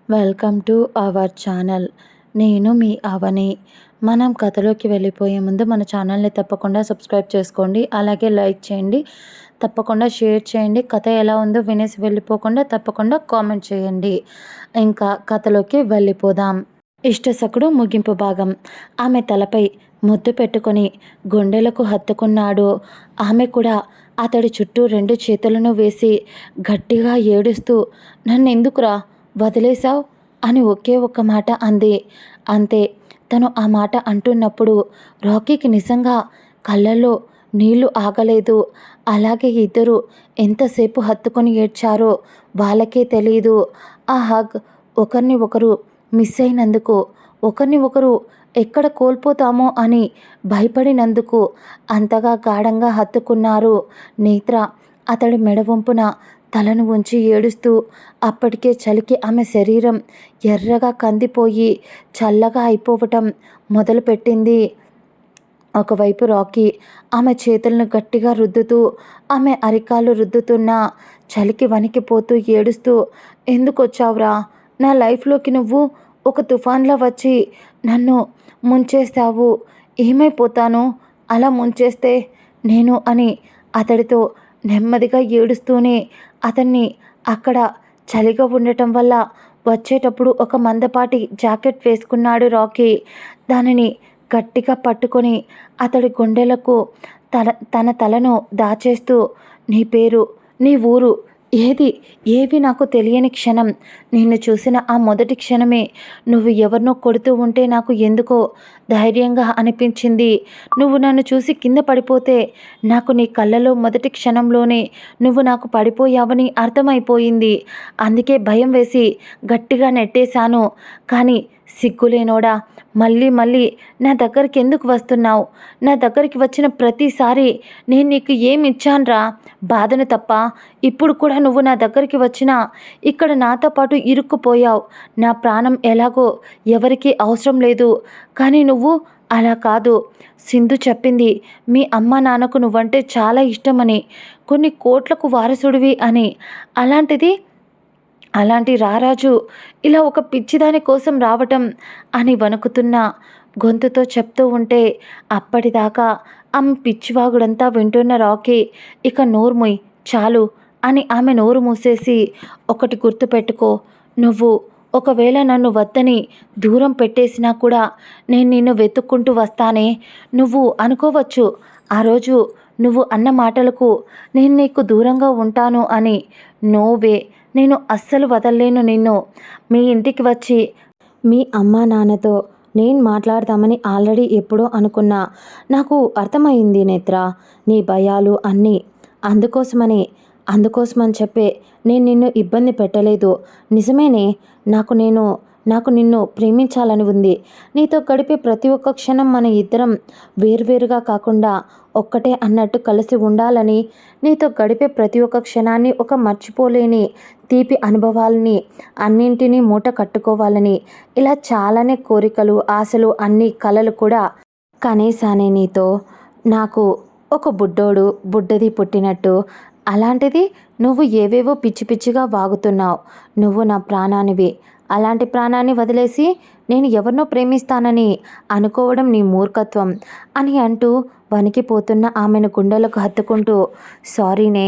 Welcome to our channel. నేను మీ అవని. మనం కథలోకి వెళ్ళిపోయే ముందు మన ఛానల్ని తప్పకుండా సబ్స్క్రైబ్ చేసుకోండి. అలాగే లైక్ చేయండి, తప్పకుండా షేర్ చేయండి. కథ ఎలా ఉందో వినేసి వెళ్ళిపోకుండా తప్పకుండా కామెంట్ చేయండి. ఇంకా కథలోకి వెళ్ళిపోదాం. ఇష్టసకుడు ముగింపు భాగం. ఆమె తలపై ముద్దు పెట్టుకొని గుండెలకు హత్తుకున్నాడు. ఆమె కూడా అతడి చుట్టూ 2 చేతులను వేసి గట్టిగా ఏడుస్తూ, నన్నెందుకురా వదిలేశావు అని ఒకే ఒక్క మాట అంది. అంతే. తను ఆ మాట అంటున్నప్పుడు రాకీకి నిజంగా కళ్ళల్లో నీళ్లు ఆగలేదు. అలాగే ఇద్దరు ఎంతసేపు హత్తుకొని ఏడ్చారో వాళ్ళకే తెలీదు. ఆ హగ్ ఒకరిని ఒకరు మిస్ అయినందుకు, ఒకరిని ఒకరు ఎక్కడ కోల్పోతామో అని భయపడినందుకు అంతగా గాఢంగా హత్తుకున్నారు. నేత్ర అతడి మెడ వంపున తలను ఉంచి ఏడుస్తూ, అప్పటికే చలికి ఆమె శరీరం ఎర్రగా కందిపోయి చల్లగా అయిపోవటం మొదలుపెట్టింది. ఒకవైపు రాకీ ఆమె చేతులను గట్టిగా రుద్దుతూ, ఆమె అరికాలు రుద్దుతున్నా చలికి వణికిపోతూ ఏడుస్తూ, ఎందుకొచ్చావురా నా లైఫ్లోకి? నువ్వు ఒక తుఫాన్లా వచ్చి నన్ను ముంచేస్తావు. ఏమైపోతాను అలా ముంచేస్తే నేను అని అతడితో నెమ్మదిగా ఏడుస్తూనే అతన్ని అక్కడ చలిగా ఉండటం వల్ల వచ్చేటప్పుడు ఒక మందపాటి జాకెట్ వేసుకున్నాడు రాకీ. దానిని గట్టిగా పట్టుకొని అతడి గుండెలకు తన తలను దాచేస్తూ, నీ పేరు, నీ ఊరు ఏవి నాకు తెలియని క్షణం. నిన్ను చూసిన ఆ మొదటి క్షణమే నువ్వు ఎవరినో కొడుతూ ఉంటే నాకు ఎందుకో ధైర్యంగా అనిపించింది. నువ్వు నన్ను చూసి కింద పడిపోతే నాకు నీ కళ్ళలో మొదటి క్షణంలోనే నువ్వు నాకు పడిపోయావని అర్థమైపోయింది. అందుకే భయం వేసి గట్టిగా నెట్టేశాను. కానీ సిగ్గులేనోడా, మళ్ళీ మళ్ళీ నా దగ్గరికి ఎందుకు వస్తున్నావు? నా దగ్గరికి వచ్చిన ప్రతిసారి నేను నీకు ఏమి ఇచ్చానురా? బాధను తప్ప. ఇప్పుడు కూడా నువ్వు నా దగ్గరికి వచ్చినా ఇక్కడ నాతో పాటు ఇరుక్కుపోయావు. నా ప్రాణం ఎలాగో ఎవరికీ అవసరం లేదు. కానీ నువ్వు అలా కాదు. సింధు చెప్పింది మీ అమ్మ నాన్నకు నువ్వంటే చాలా ఇష్టమని, కొన్ని కోట్లకు వారసుడివి అని. అలాంటి రారాజు ఇలా ఒక పిచ్చిదాని కోసం రావటం అని వణుకుతున్న గొంతుతో చెప్తూ ఉంటే అప్పటిదాకా ఆమె పిచ్చివాగుడంతా వింటున్న రాకీ ఇక నోర్ముయ్ చాలు అని ఆమె నోరు మూసేసి, ఒకటి గుర్తుపెట్టుకో, నువ్వు ఒకవేళ నన్ను వద్దని దూరం పెట్టేసినా కూడా నేను నిన్ను వెతుక్కుంటూ వస్తానే. నువ్వు అనుకోవచ్చు ఆ రోజు నువ్వు అన్న మాటలకు నేను నీకు దూరంగా ఉంటాను అని. నోవే, నేను అస్సలు వదల్లేను నిన్ను. మీ ఇంటికి వచ్చి మీ అమ్మా నాన్నతో నేను మాట్లాడదామని ఆల్రెడీ ఎప్పుడో అనుకున్నా. నాకు అర్థమైంది నేత్ర, నీ భయాలు అన్నీ. అందుకోసమని చెప్పే నేను నిన్ను ఇబ్బంది పెట్టలేదు. నిజమేనే, నాకు నిన్ను ప్రేమించాలని ఉంది. నీతో గడిపే ప్రతి ఒక్క క్షణం మన ఇద్దరం వేర్వేరుగా కాకుండా ఒక్కటే అన్నట్టు కలిసి ఉండాలని, నీతో గడిపే ప్రతి ఒక్క క్షణాన్ని ఒక మర్చిపోలేని తీపి అనుభవాలని అన్నింటినీ మూట కట్టుకోవాలని, ఇలా చాలానే కోరికలు, ఆశలు, అన్ని కలలు కూడా కనేసానే నీతో. నాకు ఒక బుడ్డది పుట్టినట్టు. అలాంటిది నువ్వు ఏవేవో పిచ్చి పిచ్చిగా వాగుతున్నావు. నువ్వు నా ప్రాణానివి. అలాంటి ప్రాణాన్ని వదిలేసి నేను ఎవరినో ప్రేమిస్తానని అనుకోవడం నీ మూర్ఖత్వం అని అంటూ వణికిపోతున్న ఆమెను గుండెలకు హత్తుకుంటూ, సారీనే,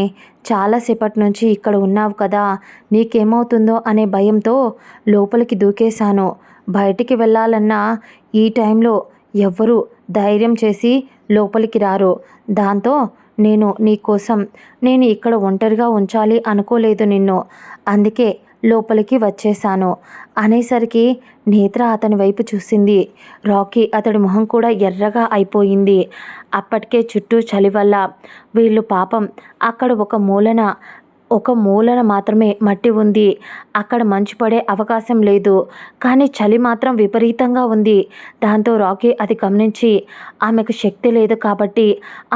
చాలాసేపటి నుంచి ఇక్కడ ఉన్నావు కదా, నీకేమవుతుందో అనే భయంతో లోపలికి దూకేశాను. బయటికి వెళ్ళాలన్నా ఈ టైంలో ఎవ్వరూ ధైర్యం చేసి లోపలికి రారు. దాంతో నేను ఇక్కడ ఒంటరిగా ఉంచాలి అనుకోలేదు నిన్ను. అందుకే లోపలికి వచ్చేశాను అనేసరికి నేత్ర అతని వైపు చూసింది. రాకీ అతడి మొహం కూడా ఎర్రగా అయిపోయింది. అప్పటికే చుట్టూ చలి వల్ల వీళ్ళు పాపం అక్కడ ఒక మూలన మాత్రమే మట్టి ఉంది. అక్కడ మంచు పడే అవకాశం లేదు. కానీ చలి మాత్రం విపరీతంగా ఉంది. దాంతో రాకీ అది గమనించి ఆమెకు శక్తి లేదు కాబట్టి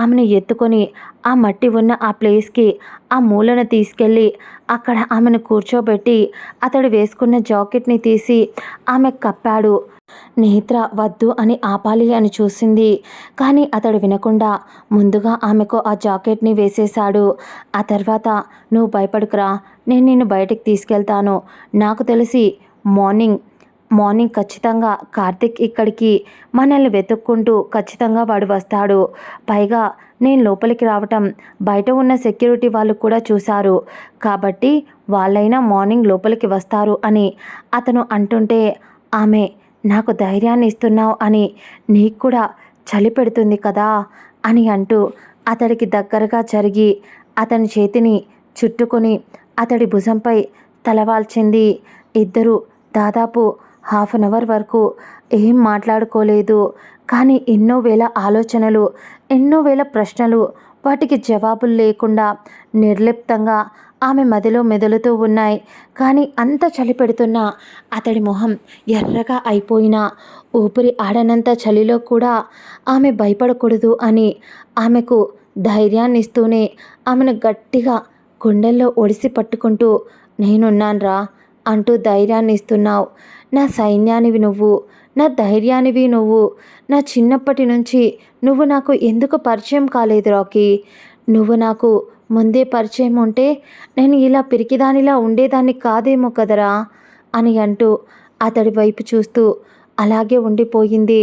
ఆమెను ఎత్తుకొని ఆ మట్టి ఉన్న ఆ ప్లేస్కి ఆ మూలను తీసుకెళ్ళి అక్కడ ఆమెను కూర్చోబెట్టి అతడు వేసుకున్న జాకెట్ని తీసి ఆమె కప్పాడు. నేత్ర వద్దు అని ఆపాలి అని చూసింది. కానీ అతడు వినకుండా ముందుగా ఆమెకు ఆ జాకెట్ని వేసేశాడు. ఆ తర్వాత, నువ్వు భయపడుకురా, నేను నిన్ను బయటికి తీసుకెళ్తాను. నాకు తెలిసి మార్నింగ్ మార్నింగ్ ఖచ్చితంగా కార్తిక్ ఇక్కడికి మనల్ని వెతుక్కుంటూ ఖచ్చితంగా వాడు వస్తాడు. పైగా నేను లోపలికి రావటం బయట ఉన్న సెక్యూరిటీ వాళ్ళు కూడా చూశారు. కాబట్టి వాళ్ళైనా మార్నింగ్ లోపలికి వస్తారు అని అతను అంటుంటే, ఆమె నాకు ధైర్యాన్ని ఇస్తున్నావు అని నీకు కూడా చలి పెడుతుంది కదా అని అంటూ అతడికి దగ్గరగా జరిగి అతని చేతిని చుట్టుకొని అతడి భుజంపై తలవాల్చింది. ఇద్దరు దాదాపు హాఫ్ అన్ అవర్ వరకు ఏం మాట్లాడుకోలేదు. కానీ ఎన్నో వేల ఆలోచనలు, ఎన్నో వేల ప్రశ్నలు, వాటికి జవాబులు లేకుండా నిర్లిప్తంగా ఆమె మదిలో మెదులుతూ ఉన్నాయి. కానీ అంత చలి పెడుతున్న అతడి మొహం ఎర్రగా అయిపోయినా ఊపిరి ఆడనంత చలిలో కూడా ఆమె భయపడకూడదు అని ఆమెకు ధైర్యాన్ని ఇస్తూనే ఆమెను గట్టిగా గుండెల్లో ఒడిసి పట్టుకుంటూ, నేనున్నాన్రా అంటూ ధైర్యాన్ని ఇస్తున్నావు. నా సైన్యానివి నువ్వు, నా ధైర్యానివి నువ్వు. నా చిన్నప్పటి నుంచి నువ్వు నాకు ఎందుకు పరిచయం కాలేదు రాకీ? నువ్వు నాకు ముందే పరిచయం ఉంటే నేను ఇలా పిరికిదానిలా ఉండేదాన్ని కాదేమో కదరా అని అంటూ అతడి వైపు చూస్తూ అలాగే ఉండిపోయింది.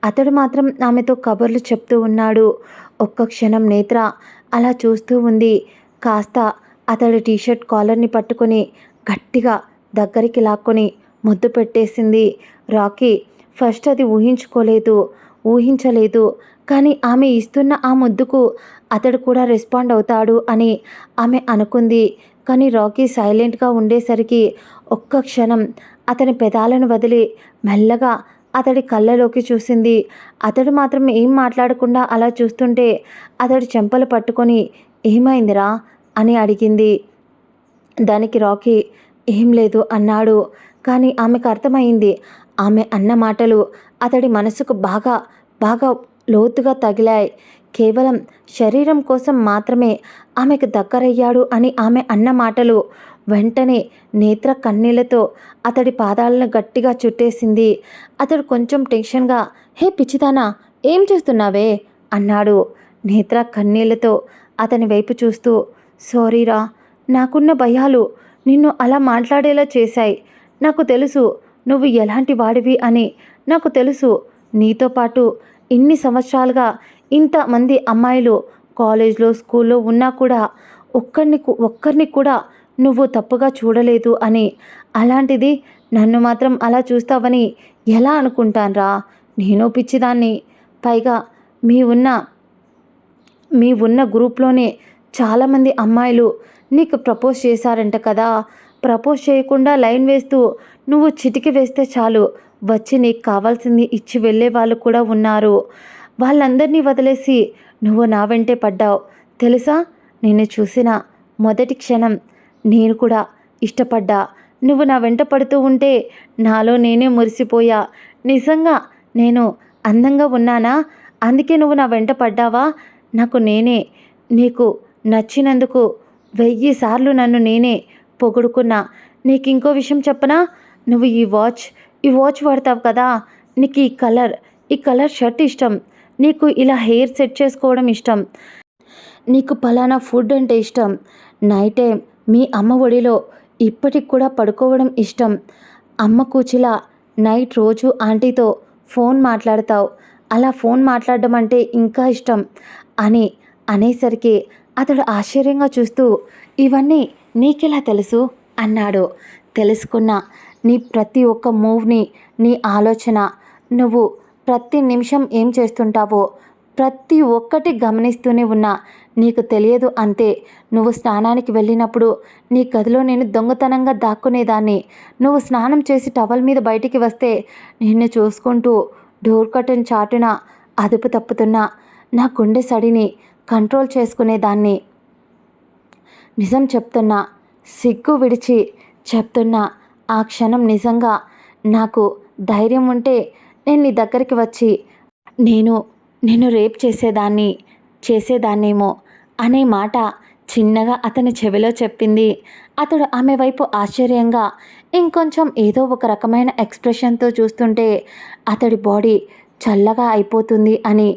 అతడు మాత్రం ఆమెతో కబుర్లు చెప్తూ ఉన్నాడు. ఒక్క క్షణం నేత్ర అలా చూస్తూ ఉంది. కాస్త అతడి టీషర్ట్ కాలర్ని పట్టుకొని గట్టిగా దగ్గరికి లాక్కొని ముద్దు పెట్టేసింది. రాకీ ఫస్ట్ అది ఊహించలేదు. కానీ ఆమె ఇస్తున్న ఆ ముద్దుకు అతడు కూడా రెస్పాండ్ అవుతాడు అని ఆమె అనుకుంది. కానీ రాకీ సైలెంట్గా ఉండేసరికి ఒక్క క్షణం అతని పెదాలను వదిలి మెల్లగా అతడి కళ్ళలోకి చూసింది. అతడు మాత్రం ఏం మాట్లాడకుండా అలా చూస్తుంటే అతడి చెంపలు పట్టుకొని, ఏమైందిరా అని అడిగింది. దానికి రాకీ ఏం లేదు అన్నాడు. కానీ ఆమెకు అర్థమైంది. ఆమె అన్న మాటలు అతడి మనసుకు బాగా బాగా లోతుగా తగిలాయి. కేవలం శరీరం కోసం మాత్రమే ఆమెకు దగ్గరయ్యాడు అని ఆమె అన్న మాటలు. వెంటనే నేత్ర కన్నీళ్లతో అతడి పాదాలను గట్టిగా చుట్టేసింది. అతడు కొంచెం టెన్షన్గా, హే పిచ్చిదానా, ఏం చేస్తున్నావే అన్నాడు. నేత్ర కన్నీళ్లతో అతని వైపు చూస్తూ, సారీరా, నాకున్న భయాలు నిన్ను అలా మాట్లాడేలా చేశాయి. నాకు తెలుసు నువ్వు ఎలాంటి వాడివి అని. నాకు తెలుసు నీతో పాటు ఇన్ని సంవత్సరాలుగా ఇంతమంది అమ్మాయిలు కాలేజ్లో స్కూల్లో ఉన్నా కూడా ఒక్కరిని కూడా నువ్వు తప్పుగా చూడలేదు అని. అలాంటిది నన్ను మాత్రం అలా చూస్తావని ఎలా అనుకుంటాన్రా? నేను పిచ్చిదాన్ని. పైగా మీ ఉన్న గ్రూప్లోనే చాలామంది అమ్మాయిలు నీకు ప్రపోజ్ చేశారంట కదా. ప్రపోజ్ చేయకుండా లైన్ వేస్తూ నువ్వు చిటికి వేస్తే చాలు వచ్చి నీకు కావాల్సింది ఇచ్చి వెళ్ళే వాళ్ళు కూడా ఉన్నారు. వాళ్ళందరినీ వదిలేసి నువ్వు నా వెంటే పడ్డావు. తెలుసా, నిన్ను చూసిన మొదటి క్షణం నేను కూడా ఇష్టపడ్డా. నువ్వు నా వెంట పడుతూ ఉంటే నాలో నేనే మురిసిపోయా. నిజంగా నేను అందంగా ఉన్నానా? అందుకే నువ్వు నా వెంట పడ్డావా? నీకు నచ్చినందుకు 1000 సార్లు నన్ను నేనే పొగుడుకున్నా. నీకు ఇంకో విషయం చెప్పనా? నువ్వు ఈ వాచ్ వాడతావు కదా, నీకు ఈ కలర్ షర్ట్ ఇష్టం. నీకు ఇలా హెయిర్ సెట్ చేసుకోవడం ఇష్టం. నీకు పలానా ఫుడ్ అంటే ఇష్టం. నైట్ టైం మీ అమ్మ ఒడిలో ఇప్పటికి కూడా పడుకోవడం ఇష్టం. అమ్మ కూచిలా నైట్ రోజు ఆంటీతో ఫోన్ మాట్లాడతావు. అలా ఫోన్ మాట్లాడడం అంటే ఇంకా ఇష్టం అని అనేసరికి అతడు ఆశ్చర్యంగా చూస్తూ, ఇవన్నీ నీకెలా తెలుసు అన్నాడు. తెలుసుకున్న నీ ప్రతి ఒక్క మూవ్ని, నీ ఆలోచన, నువ్వు ప్రతి నిమిషం ఏం చేస్తుంటావో ప్రతి ఒక్కటి గమనిస్తూనే ఉన్నా. నీకు తెలియదు అంతే. నువ్వు స్నానానికి వెళ్ళినప్పుడు నీ గదిలో నేను దొంగతనంగా దాక్కునేదాన్ని. నువ్వు స్నానం చేసి టవల్ మీద బయటికి వస్తే నిన్ను చూసుకుంటూ డోర్ కర్టెన్ చాటున అదుపు తప్పుతున్నా నా గుండె సడిని కంట్రోల్ చేసుకునేదాన్ని. నిజం చెప్తున్నా, సిగ్గు విడిచి చెప్తున్నా, ఆ క్షణం నిజంగా నాకు ధైర్యం ఉంటే నేను నీ దగ్గరికి వచ్చి నేను రేప్ చేసేదాన్నేమో అనే మాట చిన్నగా అతని చెవిలో చెప్పింది. అతడు ఆమె వైపు ఆశ్చర్యంగా, ఇంకొంచెం ఏదో ఒక రకమైన ఎక్స్ప్రెషన్తో చూస్తుంటే అతడి బాడీ చల్లగా అయిపోతుంది అని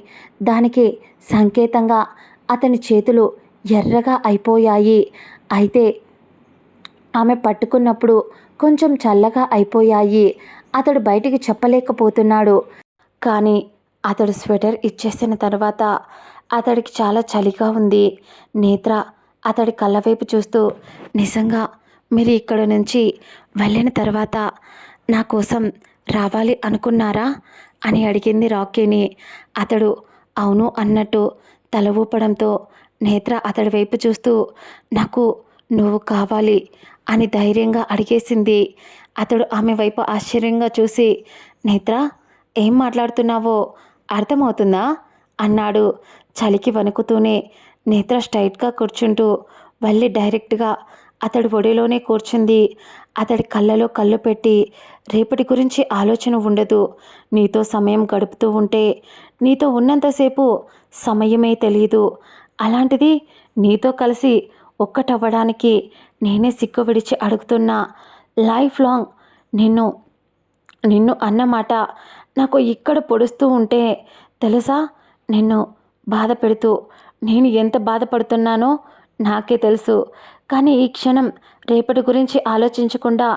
దానికి సంకేతంగా అతని చేతులు ఎర్రగా అయిపోయాయి. అయితే ఆమె పట్టుకున్నప్పుడు కొంచెం చల్లగా అయిపోయాయి. అతడు బయటికి చెప్పలేకపోతున్నాడు. కానీ అతడు స్వెటర్ ఇచ్చేసిన తర్వాత అతడికి చాలా చలిగా ఉంది. నేత్ర అతడి కళ్ళ వైపు చూస్తూ, నిజంగా మీరు ఇక్కడ నుంచి వెళ్ళిన తర్వాత నా కోసం రావాలి అనుకున్నారా అని అడిగింది రాకీని. అతడు అవును అన్నట్టు తల ఊపడంతో నేత్ర అతడి వైపు చూస్తూ, నాకు నువ్వు కావాలి అని ధైర్యంగా అడిగేసింది. అతడు ఆమె వైపు ఆశ్చర్యంగా చూసి, నేత్ర ఏం మాట్లాడుతున్నావో అర్థమవుతుందా అన్నాడు చలికి వణుకుతూనే. నేత్ర స్ట్రైట్గా కూర్చుంటూ వెళ్ళి డైరెక్ట్గా అతడి ఒడిలోనే కూర్చుంది. అతడి కళ్ళలో కళ్ళు పెట్టి, రేపటి గురించి ఆలోచన ఉండదు. నీతో సమయం గడుపుతూ ఉంటే నీతో ఉన్నంతసేపు సమయమే తెలియదు. అలాంటిది నీతో కలిసి ఒక్కటవ్వడానికి నేనే సిగ్గు విడిచి అడుగుతున్నా. లైఫ్ లాంగ్ నిన్ను నిన్ను అన్నమాట నాకు ఇక్కడ పొడుస్తూ ఉంటే తెలుసా, నిన్ను బాధ పెడుతూ నేను ఎంత బాధపడుతున్నానో నాకే తెలుసు. కానీ ఈ క్షణం రేపటి గురించి ఆలోచించకుండా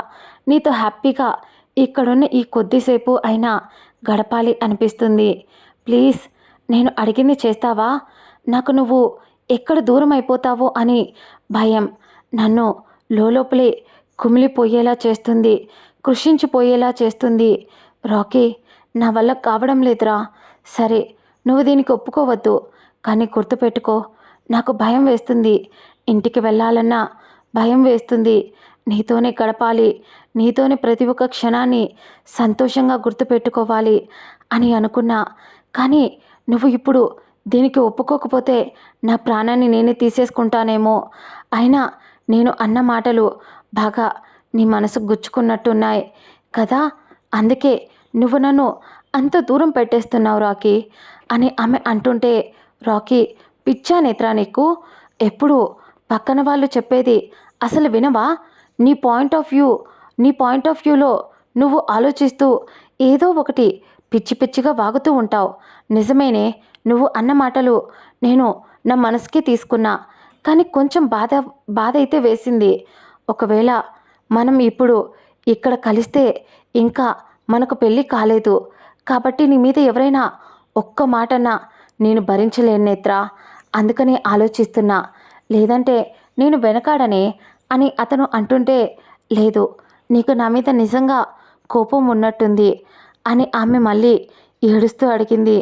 నీతో హ్యాపీగా ఇక్కడున్న ఈ కొద్దిసేపు అయినా గడపాలి అనిపిస్తుంది. ప్లీజ్ నేను అడిగింది చేస్తావా? నాకు నువ్వు ఎక్కడ దూరం అయిపోతావో అని భయం నన్ను లోపలే కుమిలిపోయేలా చేస్తుంది, కృషించిపోయేలా చేస్తుంది. రాకీ, నా వల్ల కావడం లేదురా. సరే, నువ్వు దీనికి ఒప్పుకోవద్దు. కానీ గుర్తుపెట్టుకో, నాకు భయం వేస్తుంది. ఇంటికి వెళ్ళాలన్నా భయం వేస్తుంది. నీతోనే గడపాలి, నీతోనే ప్రతి ఒక్క క్షణాన్ని సంతోషంగా గుర్తుపెట్టుకోవాలి అని అనుకున్నా. కానీ నువ్వు ఇప్పుడు దీనికి ఒప్పుకోకపోతే నా ప్రాణాన్ని నేనే తీసేసుకుంటానేమో. అయినా నేను అన్న మాటలు బాగా నీ మనసుకు గుచ్చుకున్నట్టున్నాయి కదా, అందుకే నువ్వు నన్ను అంత దూరం పెట్టేస్తున్నావు రాకీ అని ఆమె అంటుంటే, రాకీ పిచ్చా నేత్ర నీకు? ఎప్పుడు పక్కన వాళ్ళు చెప్పేది అసలు వినవా? నీ పాయింట్ ఆఫ్ వ్యూలో నువ్వు ఆలోచిస్తూ ఏదో ఒకటి పిచ్చి పిచ్చిగా వాగుతూ ఉంటావు. నిజమేనే, నువ్వు అన్న మాటలు నేను నా మనసుకి తీసుకున్నా. కానీ కొంచెం బాధ అయితే వేసింది. ఒకవేళ మనం ఇప్పుడు ఇక్కడ కలిస్తే ఇంకా మనకు పెళ్ళి కాలేదు కాబట్టి నీ మీద ఎవరైనా ఒక్క మాటన్నా నేను భరించలేను నేత్ర. అందుకనే ఆలోచిస్తున్నా. లేదంటే నేను వెనకాడనే అని అతను అంటుంటే, లేదు, నీకు నా మీద నిజంగా కోపం ఉన్నట్టుంది అని ఆమె మళ్ళీ ఏడుస్తూ అడిగింది.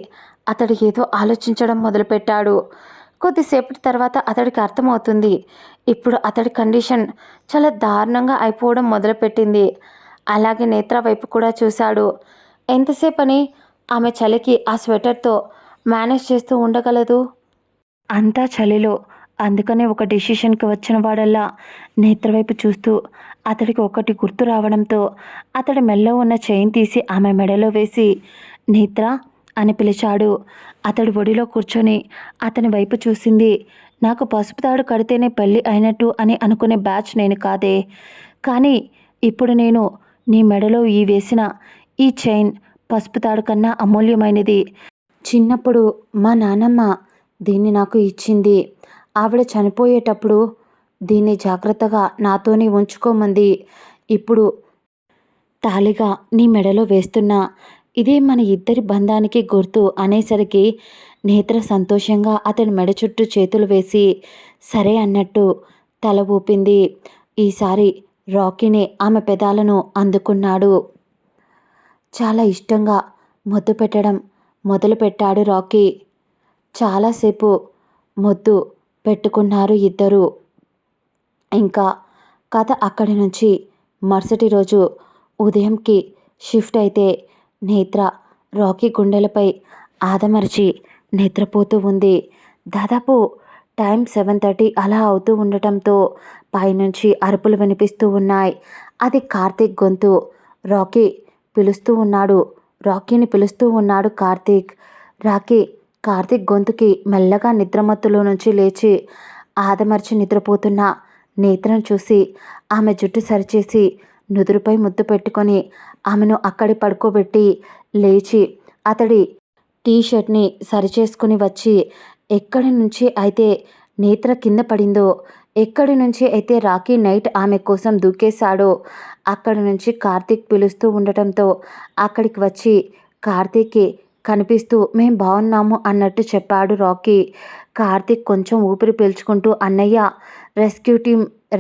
అతడు ఏదో ఆలోచించడం మొదలుపెట్టాడు. కొద్దిసేపటి తర్వాత అతడికి అర్థమవుతుంది. ఇప్పుడు అతడి కండిషన్ చాలా దారుణంగా అయిపోవడం మొదలుపెట్టింది. అలాగే నేత్ర వైపు కూడా చూశాడు. ఎంతసేపని ఆమె చలికి ఆ స్వెటర్తో మేనేజ్ చేస్తూ ఉండగలదు? అంతా చలిలో. అందుకనే ఒక డెసిషన్కి వచ్చిన వాడల్లా నేత్ర వైపు చూస్తూ అతడికి ఒకటి గుర్తు రావడంతో అతడి మెడలో ఉన్న చైన్ తీసి ఆమె మెడలో వేసి, నేత్ర అని పిలిచాడు. అతడి ఒడిలో కూర్చొని అతని వైపు చూసింది. నాకు పసుపు తాడు కడితేనే పెళ్ళి అయినట్టు అని అనుకునే బ్యాచ్ నేను కాదే. కానీ ఇప్పుడు నేను నీ మెడలో వేసిన ఈ చైన్ పసుపు తాడు కన్నా అమూల్యమైనది. చిన్నప్పుడు మా నానమ్మ దీన్ని నాకు ఇచ్చింది. ఆవిడ చనిపోయేటప్పుడు దీన్ని జాగ్రత్తగా నాతోనే ఉంచుకోమంది. ఇప్పుడు తాళిగా నీ మెడలో వేస్తున్నా. ఇదే మన ఇద్దరి బంధానికి గుర్తు అనేసరికి నేత్ర సంతోషంగా అతని మెడ చుట్టూ చేతులు వేసి సరే అన్నట్టు తల ఊపింది. ఈసారి రాకీనే ఆమె పెదాలను అందుకున్నాడు. చాలా ఇష్టంగా ముద్దు పెట్టడం మొదలుపెట్టాడు రాకీ. చాలాసేపు ముద్దు పెట్టుకున్నారు ఇద్దరు. ఇంకా కథ అక్కడి నుంచి మరుసటి రోజు ఉదయంకి షిఫ్ట్ అయితే నేత్ర రాకీ గుండెలపై ఆదమర్చి నిద్రపోతూ ఉంది. దాదాపు టైం 7:30 అలా అవుతూ ఉండటంతో పైనుంచి అరుపులు వినిపిస్తూ ఉన్నాయి. అది కార్తీక్ గొంతు. రాకీ పిలుస్తూ ఉన్నాడు. రాకీని పిలుస్తూ ఉన్నాడు కార్తీక్. కార్తీక్ గొంతుకి మెల్లగా నిద్రమత్తులో నుంచి లేచి ఆదమర్చి నిద్రపోతున్న నేత్రను చూసి ఆమె జుట్టు సరిచేసి నుదురుపై ముద్దు పెట్టుకొని ఆమెను అక్కడి పడుకోబెట్టి లేచి అతడి టీషర్ట్ని సరిచేసుకుని వచ్చి ఎక్కడి నుంచి అయితే నేత్ర కింద పడిందో, ఎక్కడి నుంచి అయితే రాకీ నైట్ ఆమె కోసం దూకేశాడో అక్కడి నుంచి కార్తీక్ పిలుస్తూ ఉండటంతో అక్కడికి వచ్చి కార్తీక్కి కనిపిస్తూ మేం బాగున్నాము అన్నట్టు చెప్పాడు రాకీ. కార్తీక్ కొంచెం ఊపిరి పీల్చుకుంటూ అన్నయ్య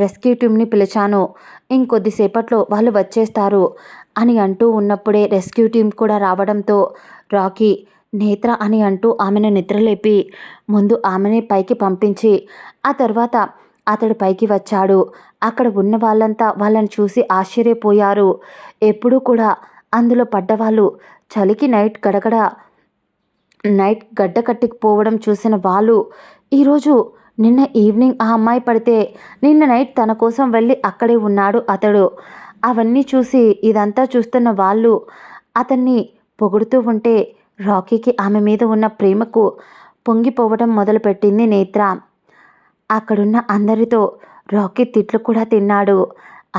రెస్క్యూ టీమ్ని పిలిచాను, ఇంకొద్దిసేపట్లో వాళ్ళు వచ్చేస్తారు అని అంటూ ఉన్నప్పుడే రెస్క్యూ టీం కూడా రావడంతో రాకీ నేత్ర అని అంటూ ఆమెను నిద్రలేపి ముందు ఆమెని పైకి పంపించి ఆ తర్వాత అతడు పైకి వచ్చాడు. అక్కడ ఉన్న వాళ్ళంతా వాళ్ళని చూసి ఆశ్చర్యపోయారు. ఎప్పుడూ కూడా అందులో పడ్డవాళ్ళు చలికి నైట్ గడ్డ కట్టుకుపోవడం చూసిన వాళ్ళు ఈరోజు నిన్న ఈవినింగ్ ఆ అమ్మాయి పడితే నిన్న నైట్ తన కోసం వెళ్ళి అక్కడే ఉన్నాడు అతడు. అవన్నీ చూసి ఇదంతా చూస్తున్న వాళ్ళు అతన్ని పొగుడుతూ ఉంటే రాకీకి ఆమె మీద ఉన్న ప్రేమకు పొంగిపోవడం మొదలుపెట్టింది నేత్ర. అక్కడున్న అందరితో రాకీ తిట్లు కూడా తిన్నాడు.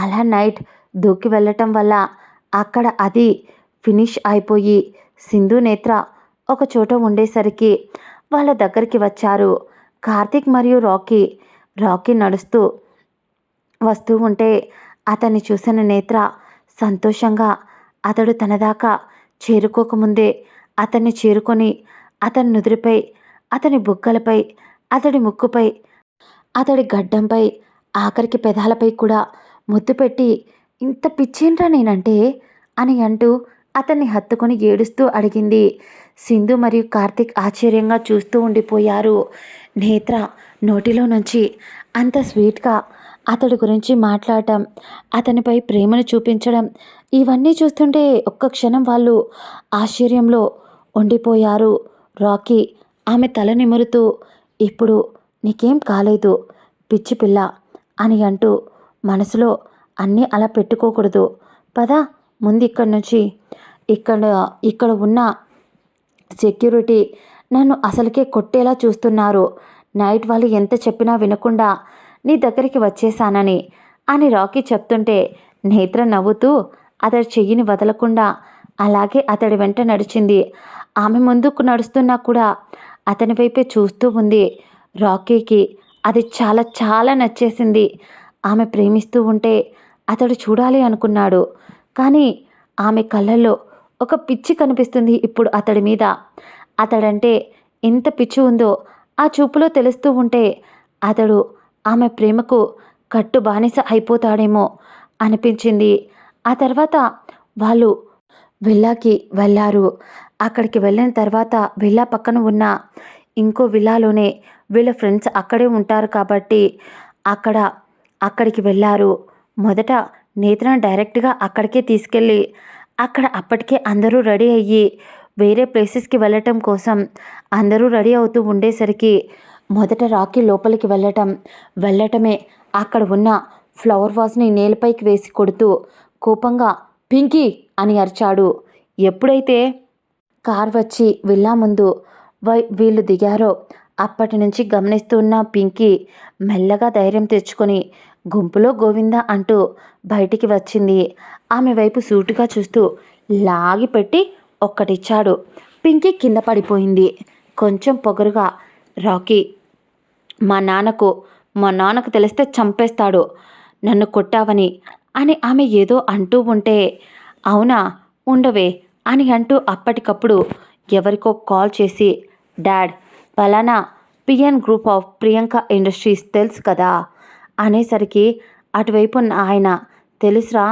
అలా నైట్ దూకి వెళ్ళటం వల్ల అక్కడ అది ఫినిష్ అయిపోయి సింధు నేత్ర ఒక చోట ఉండేసరికి వాళ్ళ దగ్గరికి వచ్చారు కార్తీక్ మరియు రాకీ నడుస్తూ వస్తూ ఉంటే అతన్ని చూసిన నేత్ర సంతోషంగా అతడు తన దాకా చేరుకోకముందే అతన్ని చేరుకొని అతని నుదురుపై, అతని బుగ్గలపై, అతడి ముక్కుపై, అతడి గడ్డంపై, ఆఖరికి పెదాలపై కూడా ముద్దు పెట్టి ఇంత పిచ్చేంట్రా నేనంటే అని అంటూ అతన్ని హత్తుకొని ఏడుస్తూ అడిగింది. సింధు మరియు కార్తీక్ ఆశ్చర్యంగా చూస్తూ ఉండిపోయారు. నేత్ర నోటిలో నుంచి అంత స్వీట్గా అతడి గురించి మాట్లాడటం, అతనిపై ప్రేమను చూపించడం ఇవన్నీ చూస్తుంటే ఒక్క క్షణం వాళ్ళు ఆశ్చర్యంలో ఉండిపోయారు. రాకీ ఆమె తల నిమురుతూ ఇప్పుడు నీకేం కాలేదు పిచ్చి పిల్ల అని అంటూ మనసులో అన్నీ అలా పెట్టుకోకూడదు, పద ముందు ఇక్కడి నుంచి, ఇక్కడ ఉన్న సెక్యూరిటీ నన్ను అసలుకే కొట్టేలా చూస్తున్నారు, నైట్ వాళ్ళు ఎంత చెప్పినా వినకుండా నీ దగ్గరికి వచ్చేసానని అని రాకీ చెప్తుంటే నేత్ర నవ్వుతూ అతడి చెయ్యిని వదలకుండా అలాగే అతడి వెంట నడిచింది. ఆమె ముందుకు నడుస్తున్నా కూడా అతని వైపే చూస్తూ ఉంది. రాకీకి అది చాలా చాలా నచ్చేసింది. ఆమె ప్రేమిస్తూ ఉంటే అతడు చూడాలి అనుకున్నాడు, కానీ ఆమె కళ్ళల్లో ఒక పిచ్చి కనిపిస్తుంది ఇప్పుడు అతడి మీద. అతడంటే ఎంత పిచ్చి ఉందో ఆ చూపులో తెలుస్తూ ఉంటే అతడు ఆమె ప్రేమకు కట్టు బానిస అయిపోతాడేమో అనిపించింది. ఆ తర్వాత వాళ్ళు విల్లాకి వెళ్ళారు. అక్కడికి వెళ్ళిన తర్వాత విల్లా పక్కన ఉన్న ఇంకో విల్లాలోనే వీళ్ళ ఫ్రెండ్స్ అక్కడే ఉంటారు కాబట్టి అక్కడికి వెళ్ళారు. మొదట నేత్రను డైరెక్ట్గా అక్కడికే తీసుకెళ్ళి అక్కడ అప్పటికే అందరూ రెడీ అయ్యి వేరే ప్లేసెస్కి వెళ్ళటం కోసం అందరూ రెడీ అవుతూ ఉండేసరికి మొదట రాకీ లోపలికి వెళ్ళటమే అక్కడ ఉన్న ఫ్లవర్ వాజ్ని నేలపైకి వేసి కొడుతూ కోపంగా పింకీ అని అరిచాడు. ఎప్పుడైతే కార్ వచ్చి విల్లా ముందు వీళ్ళు దిగారో అప్పటి నుంచి గమనిస్తున్న పింకీ మెల్లగా ధైర్యం తెచ్చుకొని గుంపులో గోవిందా అంటూ బయటికి వచ్చింది. ఆమె వైపు సూటుగా చూస్తూ లాగి పెట్టి ఒక్కటిచ్చాడు. పింకీ కింద పడిపోయింది. కొంచెం పొగరుగా రాకీ మా నాన్నకు తెలిస్తే చంపేస్తాడు నన్ను కొట్టావని అని ఆమె ఏదో అంటూ ఉంటే అవునా ఉండవే అని అంటూ అప్పటికప్పుడు ఎవరికో కాల్ చేసి డాడ్ పలానా PN group of Priyanka industries తెలుసు కదా అనేసరికి అటువైపు ఆయన తెలుసురా,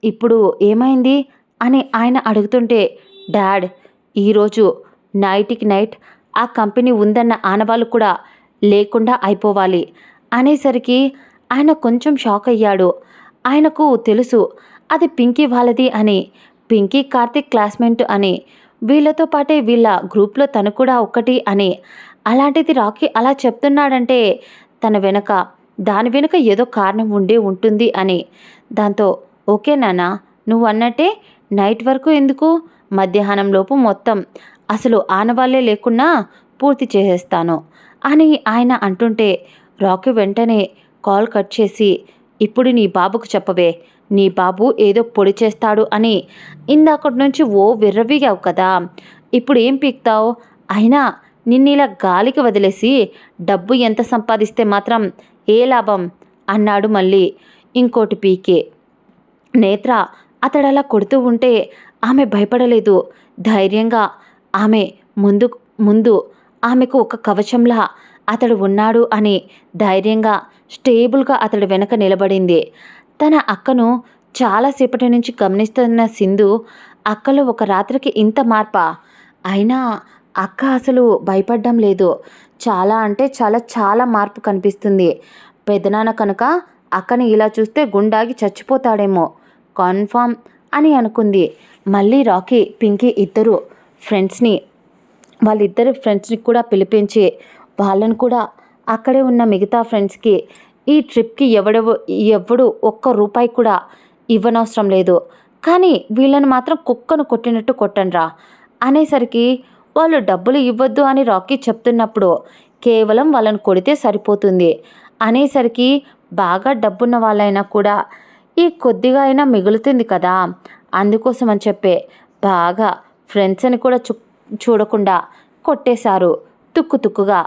ఇప్పుడు ఏమైంది అని ఆయన అడుగుతుంటే డాడ్ ఈరోజు నైట్కి నైట్ ఆ కంపెనీ ఉందన్న ఆనవాళ్ళు కూడా లేకుండా అయిపోవాలి అనేసరికి ఆయన కొంచెం షాక్ అయ్యాడు. ఆయనకు తెలుసు అది పింకీ వాళ్ళది అని, పింకీ కార్తీక్ క్లాస్మేట్ అని, వీళ్ళతో పాటే వీళ్ళ గ్రూప్లో తను కూడా ఒక్కటి అని. అలాంటిది రాకీ అలా చెప్తున్నాడంటే దాని వెనుక ఏదో కారణం ఉండే ఉంటుంది అని. దాంతో ఓకే నాన్న నువ్వు అన్నట్టే నైట్ వరకు ఎందుకు, మధ్యాహ్నంలోపు మొత్తం అసలు ఆనవాళ్ళే లేకున్నా పూర్తి చేసేస్తాను అని ఆయన అంటుంటే రాకీ వెంటనే కాల్ కట్ చేసి ఇప్పుడు నీ బాబుకు చెప్పవే, నీ బాబు ఏదో పొడి చేస్తాడు అని ఇందాకటి నుంచి ఓ విర్రవీగావు కదా, ఇప్పుడు ఏం పీక్తావు, అయినా నిన్నిలా గాలికి వదిలేసి డబ్బు ఎంత సంపాదిస్తే మాత్రం ఏ లాభం అన్నాడు మళ్ళీ ఇంకోటి పీకే. నేత్ర అతడలా కొడుతూ ఉంటే ఆమె భయపడలేదు. ధైర్యంగా ఆమె ముందు ముందు ఆమెకు ఒక కవచంలా అతడు ఉన్నాడు అని ధైర్యంగా స్టేబుల్గా అతడి వెనక నిలబడింది. తన అక్కను చాలాసేపటి నుంచి గమనిస్తున్న సింధు అక్కలో ఒక రాత్రికి ఇంత మార్పా? అయినా అక్క అసలు భయపడ్డం లేదు. చాలా అంటే చాలా చాలా మార్పు కనిపిస్తుంది. పెదనాన్న కనుక అక్కని ఇలా చూస్తే గుండాగి చచ్చిపోతాడేమో కన్ఫామ్ అని అనుకుంది. మళ్ళీ రాకీ పింకీ ఇద్దరు ఫ్రెండ్స్ని వాళ్ళిద్దరి ఫ్రెండ్స్ని కూడా పిలిపించి వాళ్ళను కూడా అక్కడే ఉన్న మిగతా ఫ్రెండ్స్కి ఈ ట్రిప్కి ఎవడు ఒక్క రూపాయి కూడా ఇవ్వనవసరం లేదు, కానీ వీళ్ళని మాత్రం కుక్కను కొట్టినట్టు కొట్టండ్రా అనేసరికి వాళ్ళు డబ్బులు ఇవ్వద్దు అని రాకీ చెప్తున్నప్పుడు కేవలం వాళ్ళని కొడితే సరిపోతుంది అనేసరికి బాగా డబ్బున్న వాళ్ళైనా కూడా ఈ కొద్దిగా అయినా మిగులుతుంది కదా, అందుకోసం అని చెప్పే బాగా ఫ్రెండ్స్ అని కూడా చూడకుండా కొట్టేశారు తుక్కుగా.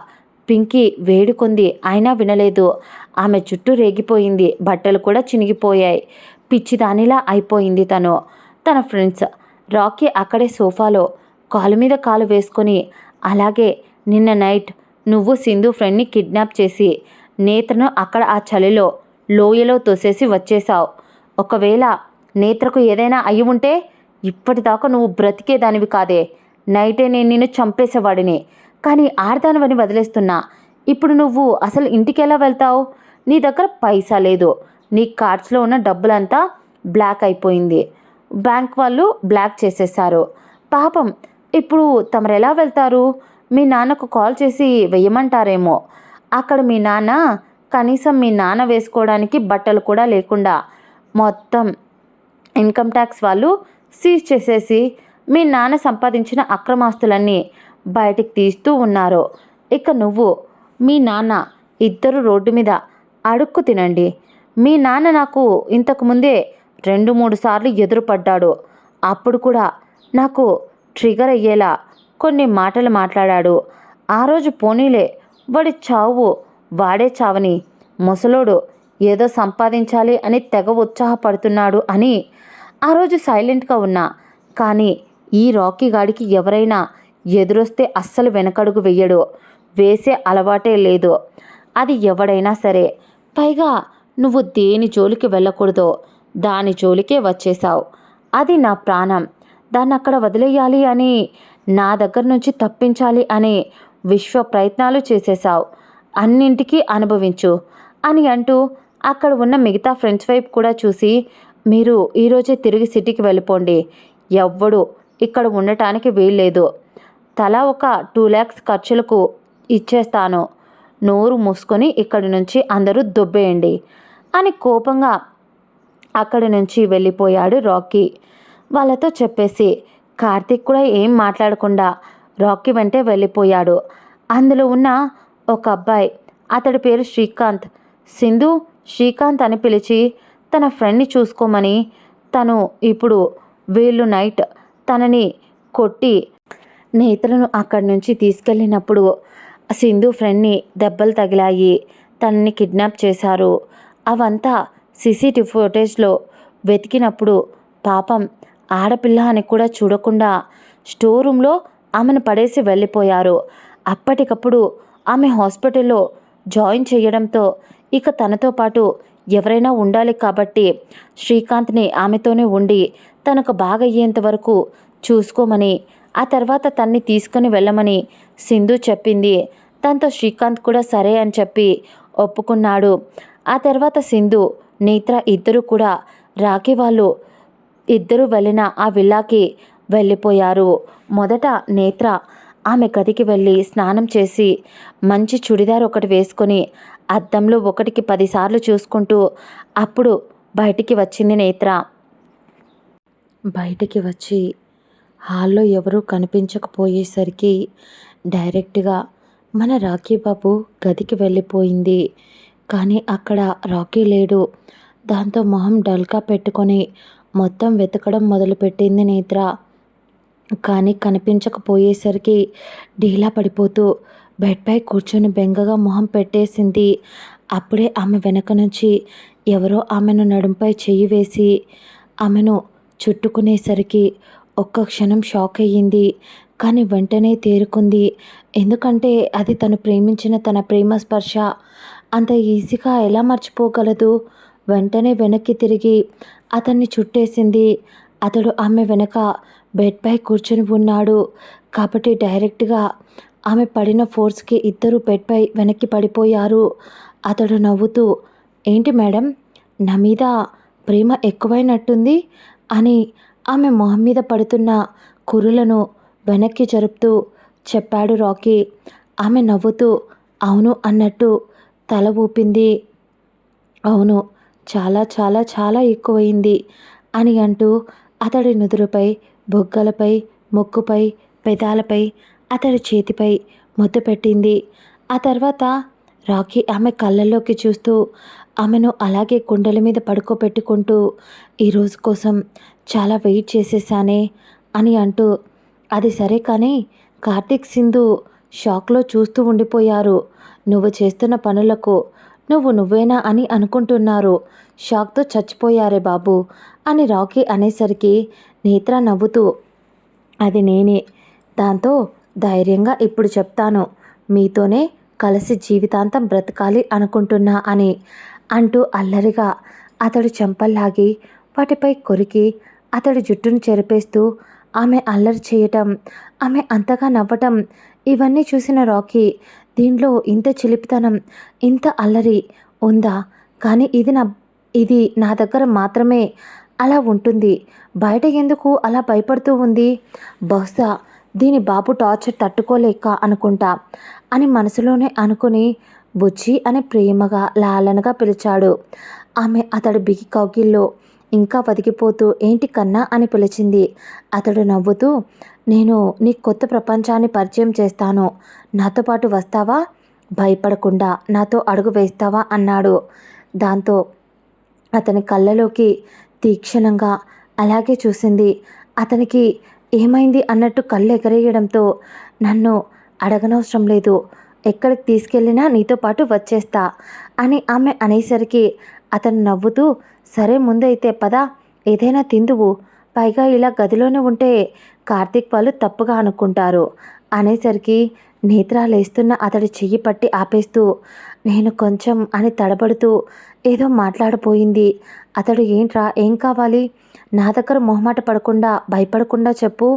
పింకీ వేడుకొంది, అయినా వినలేదు. ఆమె చుట్టూ రేగిపోయింది, బట్టలు కూడా చినిగిపోయాయి. పిచ్చిదానిలా అయిపోయింది తను. తన ఫ్రెండ్స్ రాకీ అక్కడే సోఫాలో కాలు మీద కాలు వేసుకొని, అలాగే నిన్న నైట్ నువ్వు సింధు ఫ్రెండ్ని కిడ్నాప్ చేసి నేత్రను అక్కడ ఆ చలిలో లోయలో తోసేసి వచ్చేశావు. ఒకవేళ నేత్రకు ఏదైనా అయి ఉంటే ఇప్పటిదాకా నువ్వు బ్రతికేదానివి కాదే. నైటే నేను నిన్ను చంపేసేవాడిని, కానీ ఆడదానివని వదిలేస్తున్నా. ఇప్పుడు నువ్వు అసలు ఇంటికి ఎలా వెళ్తావు? నీ దగ్గర పైసా లేదు, నీ కార్డ్స్లో ఉన్న డబ్బులంతా బ్లాక్ అయిపోయింది, బ్యాంక్ వాళ్ళు బ్లాక్ చేసేశారు. పాపం ఇప్పుడు తమరు ఎలా వెళ్తారు? మీ నాన్నకు కాల్ చేసి వెయ్యమంటారేమో. అక్కడ మీ నాన్న కనీసం మీ నాన్న వేసుకోవడానికి బట్టలు కూడా లేకుండా మొత్తం ఇన్కమ్ ట్యాక్స్ వాళ్ళు సీజ్ చేసేసి మీ నాన్న సంపాదించిన అక్రమాస్తులన్నీ బయటికి తీస్తూ ఉన్నారు. ఇక నువ్వు మీ నాన్న ఇద్దరు రోడ్డు మీద అడుక్కు తినండి. మీ నాన్న నాకు ఇంతకుముందే 2-3 సార్లు ఎదురుపడ్డాడు. అప్పుడు కూడా నాకు ట్రిగర్ అయ్యేలా కొన్ని మాటలు మాట్లాడాడు. ఆ రోజు పోనీలే, వాడి చావు వాడే చావని, ముసలోడు ఏదో సంపాదించాలి అని తెగ ఉత్సాహపడుతున్నాడు అని ఆ రోజు సైలెంట్గా ఉన్నా. కానీ ఈ రాకీ గాడికి ఎవరైనా ఎదురొస్తే అస్సలు వెనకడుగు వెయ్యడు, వేసే అలవాటే లేదు. అది ఎవడైనా సరే. పైగా నువ్వు దేని జోలికి వెళ్ళకూడదో దాని జోలికే వచ్చేశావు. అది నా ప్రాణం, దాన్ని అక్కడ వదిలేయాలి అని, నా దగ్గర నుంచి తప్పించాలి అని విశ్వ ప్రయత్నాలు చేసేశావు. అన్నింటికీ అనుభవించు అని అంటూ అక్కడ ఉన్న మిగతా ఫ్రెండ్స్ వైపు కూడా చూసి, మీరు ఈరోజే తిరిగి సిటీకి వెళ్ళిపోండి, ఎవ్వడు ఇక్కడ ఉండటానికి వీల్లేదు, తలా ఒక 2 lakhs ఖర్చులకు ఇచ్చేస్తాను, నోరు మూసుకొని ఇక్కడి నుంచి అందరూ దొబ్బేయండి అని కోపంగా అక్కడి నుంచి వెళ్ళిపోయాడు రాకీ. వాళ్ళతో చెప్పేసి కార్తీక్ కూడా ఏం మాట్లాడకుండా రాకీ వెంటే వెళ్ళిపోయాడు. అందులో ఉన్న ఒక అబ్బాయి, అతడి పేరు శ్రీకాంత్, సింధు శ్రీకాంత్ అని పిలిచి తన ఫ్రెండ్ని చూసుకోమని, తను ఇప్పుడు వీళ్ళు నైట్ తనని కొట్టి నేత్రను అక్కడి నుంచి తీసుకెళ్ళినప్పుడు సింధు ఫ్రెండ్ని దెబ్బలు తగిలాయి, తనని కిడ్నాప్ చేశారు. అవంతా సీసీటీవీ ఫుటేజ్లో వెతికినప్పుడు పాపం ఆడపిల్ల అని కూడా చూడకుండా స్టోర్ రూమ్లో ఆమెను పడేసి వెళ్ళిపోయారు. అప్పటికప్పుడు ఆమె హాస్పిటల్లో జాయిన్ చేయడంతో ఇక తనతో పాటు ఎవరైనా ఉండాలి కాబట్టి శ్రీకాంత్ని ఆమెతోనే ఉండి తనకు బాగయ్యేంత వరకు చూసుకోమని, ఆ తర్వాత తన్ని తీసుకుని వెళ్ళమని సింధు చెప్పింది. దాంతో శ్రీకాంత్ కూడా సరే అని చెప్పి ఒప్పుకున్నాడు. ఆ తర్వాత సింధు నేత్ర ఇద్దరు కూడా రాకీ వాళ్ళు ఇద్దరు వెళ్ళిన ఆ విల్లాకి వెళ్ళిపోయారు. మొదట నేత్ర ఆమె గదికి వెళ్ళి స్నానం చేసి మంచి చుడిదార్ ఒకటి వేసుకొని అద్దంలో 1కి 10 సార్లు చూసుకుంటూ అప్పుడు బయటికి వచ్చింది నేత్ర. బయటికి వచ్చి హాల్లో ఎవరూ కనిపించకపోయేసరికి డైరెక్ట్గా మన రాకీ బాబు గదికి వెళ్ళిపోయింది. కానీ అక్కడ రాకీ లేడు. దాంతో మొహం డల్గా పెట్టుకొని మొత్తం వెతకడం మొదలుపెట్టింది నేత్ర. కానీ కనిపించకపోయేసరికి డీలా పడిపోతూ బెడ్పై కూర్చొని బెంగగా మొహం పెట్టేసింది. అప్పుడే ఆమె వెనక నుంచి ఎవరో ఆమెను నడుంపై చెయ్యి వేసి ఆమెను చుట్టుకునేసరికి ఒక్క క్షణం షాక్ అయ్యింది. కానీ వెంటనే తేరుకుంది. ఎందుకంటే అది తను ప్రేమించిన తన ప్రేమ స్పర్శ. అంత ఈజీగా ఎలా మర్చిపోగలదు? వెంటనే వెనక్కి తిరిగి అతన్ని చుట్టేసింది. అతడు ఆమె వెనక బెడ్పై కూర్చొని ఉన్నాడు కాబట్టి డైరెక్ట్గా ఆమె పడిన ఫోర్స్కి ఇద్దరు బెడ్పై వెనక్కి పడిపోయారు. అతడు నవ్వుతూ, ఏంటి మేడం, నా మీద ప్రేమ ఎక్కువైనట్టుంది అని ఆమె మొహం మీద పడుతున్న కురులను వెనక్కి జరుపుతూ చెప్పాడు రాకీ. ఆమె నవ్వుతూ అవును అన్నట్టు తల ఊపింది. అవును, చాలా చాలా చాలా ఎక్కువయింది అని అంటూ అతడి నుదురుపై, బుగ్గలపై, ముక్కుపై, పెదాలపై, అతడి చేతిపై ముద్దు పెట్టింది. ఆ తర్వాత రాకీ ఆమె కళ్ళల్లోకి చూస్తూ ఆమెను అలాగే గుండెల మీద పడుకోబెట్టుకుంటూ ఈరోజు కోసం చాలా వెయిట్ చేసేసానే అని అంటూ, అది సరే కానీ కార్తీక్, సింధు షాక్లో చూస్తూ ఉండిపోయారు. నువ్వు చేస్తున్న పనులకు నువ్వేనా అని అనుకుంటున్నారు. షాక్తో చచ్చిపోయారే బాబు అని రాకీ అనేసరికి నేత్ర నవ్వుతూ, అది నేనే. దాంతో ధైర్యంగా ఇప్పుడు చెప్తాను, మీతోనే కలిసి జీవితాంతం బ్రతకాలి అనుకుంటున్నా అని అంటూ అల్లరిగా అతడు చెంపల్లాగి వాటిపై కొరికి అతడి జుట్టును చెరిపేస్తూ ఆమె అల్లరి చేయటం, ఆమె అంతగా నవ్వటం ఇవన్నీ చూసిన రాకీ దీనిలో ఇంత చిలిపితనం, ఇంత అల్లరి ఉందా? కానీ ఇది నా దగ్గర మాత్రమే అలా ఉంటుంది. బయట ఎందుకు అలా భయపడుతూ ఉంది? బహుశా దీని బాబు టార్చర్ తట్టుకోలేక అనుకుంటా అని మనసులోనే అనుకుని బుజ్జి అని ప్రేమగా లాలనగా పిలిచాడు. ఆమె అతడి బిగి కౌగిల్లో ఇంకా వదిగిపోతూ ఏంటి కన్నా అని పిలిచింది. అతడు నవ్వుతూ, నేను నీకు కొత్త ప్రపంచాన్ని పరిచయం చేస్తాను, నాతో పాటు వస్తావా? భయపడకుండా నాతో అడుగు వేస్తావా అన్నాడు. దాంతో అతని కళ్ళలోకి తీక్షణంగా అలాగే చూసింది. అతనికి ఏమైంది అన్నట్టు కళ్ళు ఎగరేయడంతో, నన్ను అడగనవసరం లేదు, ఎక్కడికి తీసుకెళ్ళినా నీతో పాటు వచ్చేస్తా అని ఆమె అనేసరికి అతను నవ్వుతూ, సరే ముందైతే పద, ఏదైనా తిందువు, పైగా ఇలా గదిలోనే ఉంటే కార్తీక్ వాళ్ళు తప్పుగా అనుకుంటారు అనేసరికి నేత్ర లేస్తున్న అతడి చెయ్యి పట్టి ఆపేస్తూ, నేను కొంచెం అని తడబడుతూ ఏదో మాట్లాడబోయింది. అతడు ఏంట్రా, ఏం కావాలి? నా దగ్గర మొహమాట పడకుండా భయపడకుండా చెప్పు,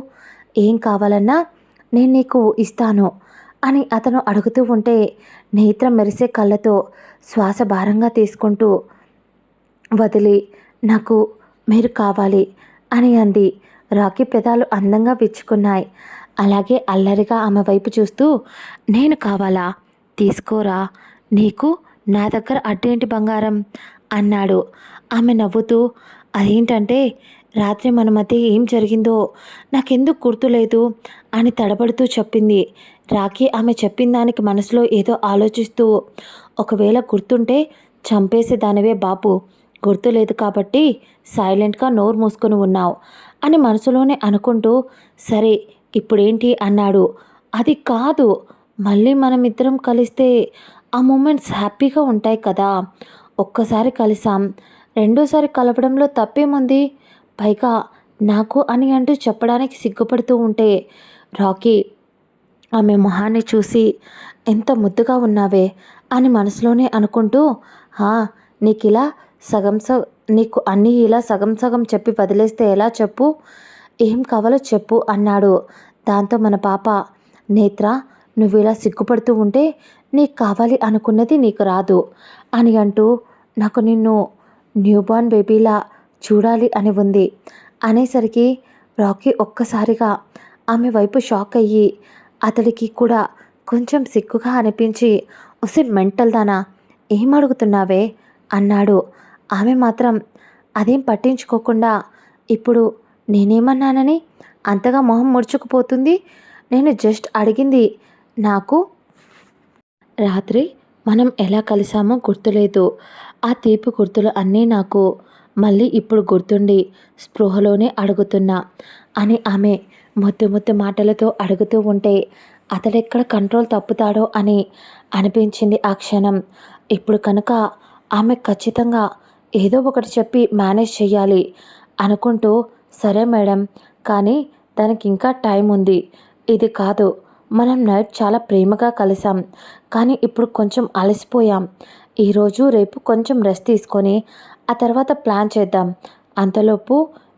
ఏం కావాలన్నా నేను నీకు ఇస్తాను అని అతను అడుగుతూ ఉంటే నేత్ర మెరిసే కళ్ళతో శ్వాస భారంగా తీసుకుంటూ వదిలి, నాకు మీరు కావాలి అని అంది. రాకీ పెదాలు అందంగా విచ్చుకున్నాయి. అలాగే అల్లరిగా ఆమె వైపు చూస్తూ, నేను కావాలా? తీసుకోరా, నీకు నా దగ్గర అడ్డేంటి బంగారం అన్నాడు. ఆమె నవ్వుతూ, అదేంటంటే రాత్రి మన మధ్య ఏం జరిగిందో నాకెందుకు గుర్తులేదు అని తడబడుతూ చెప్పింది. రాకీ ఆమె చెప్పిన దానికి మనసులో ఏదో ఆలోచిస్తూ, ఒకవేళ గుర్తుంటే చంపేసేదానివే బాబు, గుర్తులేదు కాబట్టి సైలెంట్గా నోరు మూసుకొని ఉన్నావు అని మనసులోనే అనుకుంటూ, సరే ఇప్పుడేంటి అన్నాడు. అది కాదు, మళ్ళీ మనమిద్దరం కలిస్తే ఆ మూమెంట్స్ హ్యాపీగా ఉంటాయి కదా. ఒక్కసారి కలిసాం, రెండోసారి కలవడంలో తప్పేముంది? పైగా నాకు అని అంటూ చెప్పడానికి సిగ్గుపడుతూ ఉంటే రాకీ ఆమె మొహాన్ని చూసి, ఎంత ముద్దుగా ఉన్నావే అని మనసులోనే అనుకుంటూ, హా, నీకిలా సగం నీకు అన్నీ ఇలా సగం సగం చెప్పి వదిలేస్తే ఎలా చెప్పు, ఏం కావాలో చెప్పు అన్నాడు. దాంతో మన పాప, నేత్ర, నువ్వు ఇలా సిగ్గుపడుతూ ఉంటే నీకు కావాలి అనుకున్నది నీకు రాదు అని అంటూ, నాకు నిన్ను న్యూబార్న్ బేబీలా చూడాలి అని ఉంది అనేసరికి రాకీ ఒక్కసారిగా ఆమె వైపు షాక్ అయ్యి అతడికి కూడా కొంచెం సిగ్గుగా అనిపించి, ఒసి మెంటల్ దానా, ఏం అడుగుతున్నావే అన్నాడు. ఆమె మాత్రం అదేం పట్టించుకోకుండా, ఇప్పుడు నేనేమన్నానని అంతగా మొహం ముడుచుకుపోతుంది? నేను జస్ట్ అడిగింది, నాకు రాత్రి మనం ఎలా కలిసామో గుర్తులేదు, ఆ తీపి గుర్తులు అన్నీ నాకు మళ్ళీ ఇప్పుడు గుర్తుండి స్పృహలోనే అడుగుతున్నా అని ఆమె ముద్దు ముద్దు మాటలతో అడుగుతూ ఉంటే అతడెక్కడ కంట్రోల్ తప్పుతాడో అని అనిపించింది ఆ క్షణం. ఇప్పుడు కనుక ఆమె ఖచ్చితంగా ఏదో ఒకటి చెప్పి మేనేజ్ చెయ్యాలి అనుకుంటూ, సరే మేడం, కానీ దానికి ఇంకా టైం ఉంది. ఇది కాదు, మనం నైట్ చాలా ప్రేమగా కలిసాం, కానీ ఇప్పుడు కొంచెం అలసిపోయాం. ఈరోజు రేపు కొంచెం రెస్ట్ తీసుకొని ఆ తర్వాత ప్లాన్ చేద్దాం. అంతలోపు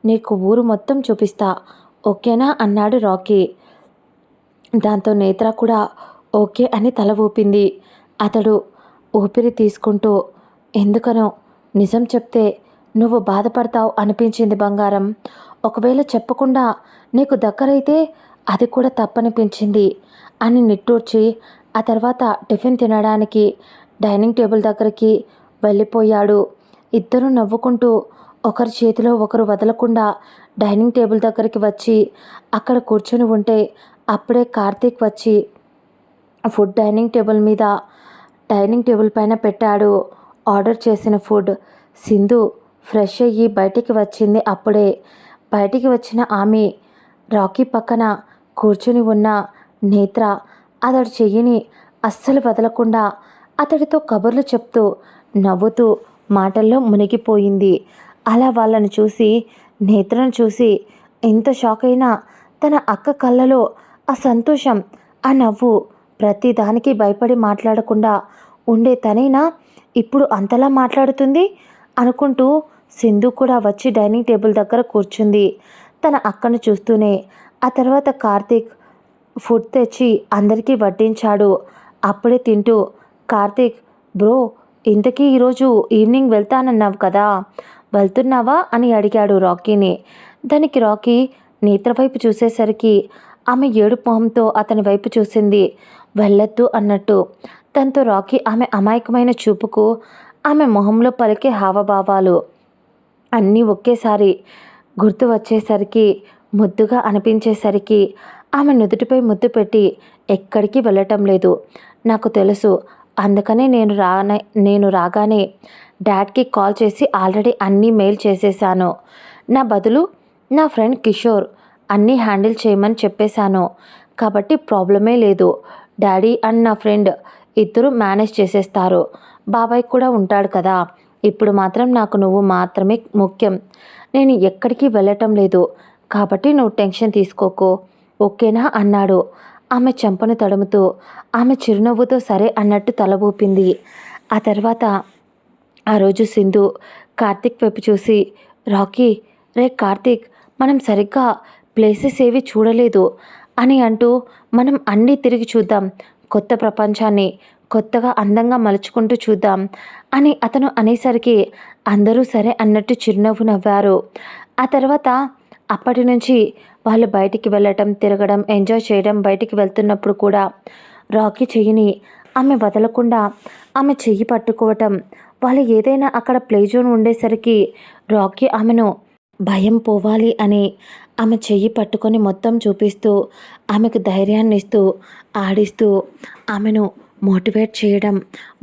నీకు ఊరు మొత్తం చూపిస్తా, ఓకేనా అన్నాడు రాకీ. దాంతో నేత్ర కూడా ఓకే అని తల ఊపింది. అతడు ఊపిరి తీసుకుంటూ, ఎందుకనో నిజం చెప్తే నువ్వు బాధపడతావు అనిపించింది బంగారం. ఒకవేళ చెప్పకుండా నీకు దగ్గరైతే అది కూడా తప్పనిపించింది అని నిట్టూర్చి ఆ తర్వాత టిఫిన్ తినడానికి డైనింగ్ టేబుల్ దగ్గరికి వెళ్ళిపోయాడు. ఇద్దరూ నవ్వుకుంటూ ఒకరి చేతిలో ఒకరు వదలకుండా డైనింగ్ టేబుల్ దగ్గరికి వచ్చి అక్కడ కూర్చొని ఉంటే అప్పుడే కార్తీక్ వచ్చి ఫుడ్ డైనింగ్ టేబుల్ పైన పెట్టాడు. ఆర్డర్ చేసిన ఫుడ్. సింధు ఫ్రెష్ అయ్యి బయటికి వచ్చింది. అప్పుడే బయటికి వచ్చిన ఆమె రాకీ పక్కన కూర్చుని ఉన్న నేత్ర అతడి చెయ్యిని అస్సలు వదలకుండా అతడితో కబుర్లు చెప్తూ నవ్వుతూ మాటల్లో మునిగిపోయింది. అలా వాళ్ళని చూసి నేత్రను చూసి ఎంత షాక్ అయినా తన అక్క కళ్ళలో ఆ సంతోషం, ఆ నవ్వు, ప్రతి దానికి భయపడి మాట్లాడకుండా ఉండే తనైనా ఇప్పుడు అంతలా మాట్లాడుతుంది అనుకుంటూ సింధు కూడా వచ్చి డైనింగ్ టేబుల్ దగ్గర కూర్చుంది తన అక్కను చూస్తూనే. ఆ తర్వాత కార్తీక్ ఫుడ్ తెచ్చి అందరికీ వడ్డించాడు. అప్పుడే తింటూ, కార్తీక్ బ్రో, ఇంతకీ ఈరోజు ఈవినింగ్ వెళ్తానన్నావు కదా, వెళ్తున్నావా అని అడిగాడు రాకీని. దానికి రాకీ నేత్ర వైపు చూసేసరికి ఆమె ఏడుపు మొహంతో అతని వైపు చూసింది, వెళ్ళొద్దు అన్నట్టు. దాంతో రాకీ ఆమె అమాయకమైన చూపుకు ఆమె మొహంలో పలికే హావభావాలు అన్నీ ఒకేసారి గుర్తు వచ్చేసరికి, ముద్దుగా అనిపించేసరికి ఆమె నుదుటిపై ముద్దు పెట్టి, ఎక్కడికి వెళ్ళటం లేదు, నాకు తెలుసు, అందుకనే నేను రాగానే డాడ్కి కాల్ చేసి ఆల్రెడీ అన్నీ మెయిల్ చేసేసాను. నా బదులు నా ఫ్రెండ్ కిషోర్ అన్నీ హ్యాండిల్ చేయమని చెప్పేశాను, కాబట్టి ప్రాబ్లమే లేదు. డాడీ అండ్ నా ఫ్రెండ్ ఇద్దరు మేనేజ్ చేసేస్తారు. బాబాయ్ కూడా ఉంటాడు కదా. ఇప్పుడు మాత్రం నాకు నువ్వు మాత్రమే ముఖ్యం. నేను ఎక్కడికి వెళ్ళటం లేదు, కాబట్టి నువ్వు టెన్షన్ తీసుకోకు, ఓకేనా అన్నాడు. ఆమె చెంపను తడుముతూ ఆమె చిరునవ్వుతో సరే అన్నట్టు తల ఊపింది. ఆ తర్వాత ఆ రోజు సింధు కార్తీక్ వైపు చూసి, రాకీ, రే కార్తీక్, మనం సరిగ్గా ప్లేసెస్ ఏవి చూడలేదు అని అంటూ, మనం అన్నీ తిరిగి చూద్దాం, కొత్త ప్రపంచాన్ని కొత్తగా అందంగా మలుచుకుంటూ చూద్దాం అని అతను అనేసరికి అందరూ సరే అన్నట్టు చిరునవ్వు నవ్వారు. ఆ తర్వాత అప్పటి నుంచి వాళ్ళు బయటికి వెళ్ళటం, తిరగడం, ఎంజాయ్ చేయడం. బయటికి వెళ్తున్నప్పుడు కూడా రాకీ చెయ్యిని ఆమె వదలకుండా ఆమె చెయ్యి పట్టుకోవటం. వాళ్ళు ఏదైనా అక్కడ ప్లే జోన్ ఉండేసరికి రాకీ ఆమెను భయం పోవాలి అని ఆమె చెయ్యి పట్టుకొని మొత్తం చూపిస్తూ ఆమెకు ధైర్యాన్ని ఇస్తూ ఆడిస్తూ ఆమెను మోటివేట్ చేయడం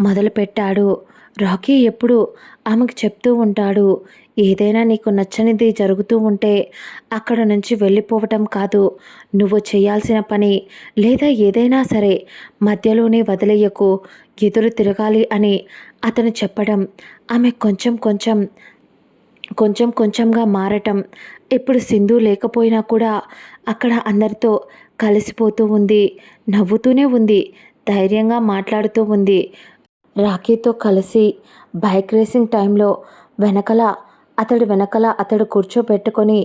మొదలుపెట్టాడు. రాకీ ఎప్పుడు ఆమెకు చెప్తూ ఉంటాడు, ఏదైనా నీకు నచ్చనిది జరుగుతూ ఉంటే అక్కడ నుంచి వెళ్ళిపోవటం కాదు, నువ్వు చేయాల్సిన పని లేదా ఏదైనా సరే మధ్యలోనే వదిలేయకు, ఎదురు తిరగాలి అని అతను చెప్పడం ఆమె కొంచెం కొంచెంగా మారటం. ఇప్పుడు సింధు లేకపోయినా కూడా అక్కడ అందరితో కలిసిపోతూ ఉంది, నవ్వుతూనే ఉంది, ధైర్యంగా మాట్లాడుతూ ఉంది. రాకీతో కలిసి బైక్ రేసింగ్ టైంలో వెనకల అతడు కూర్చోబెట్టుకొని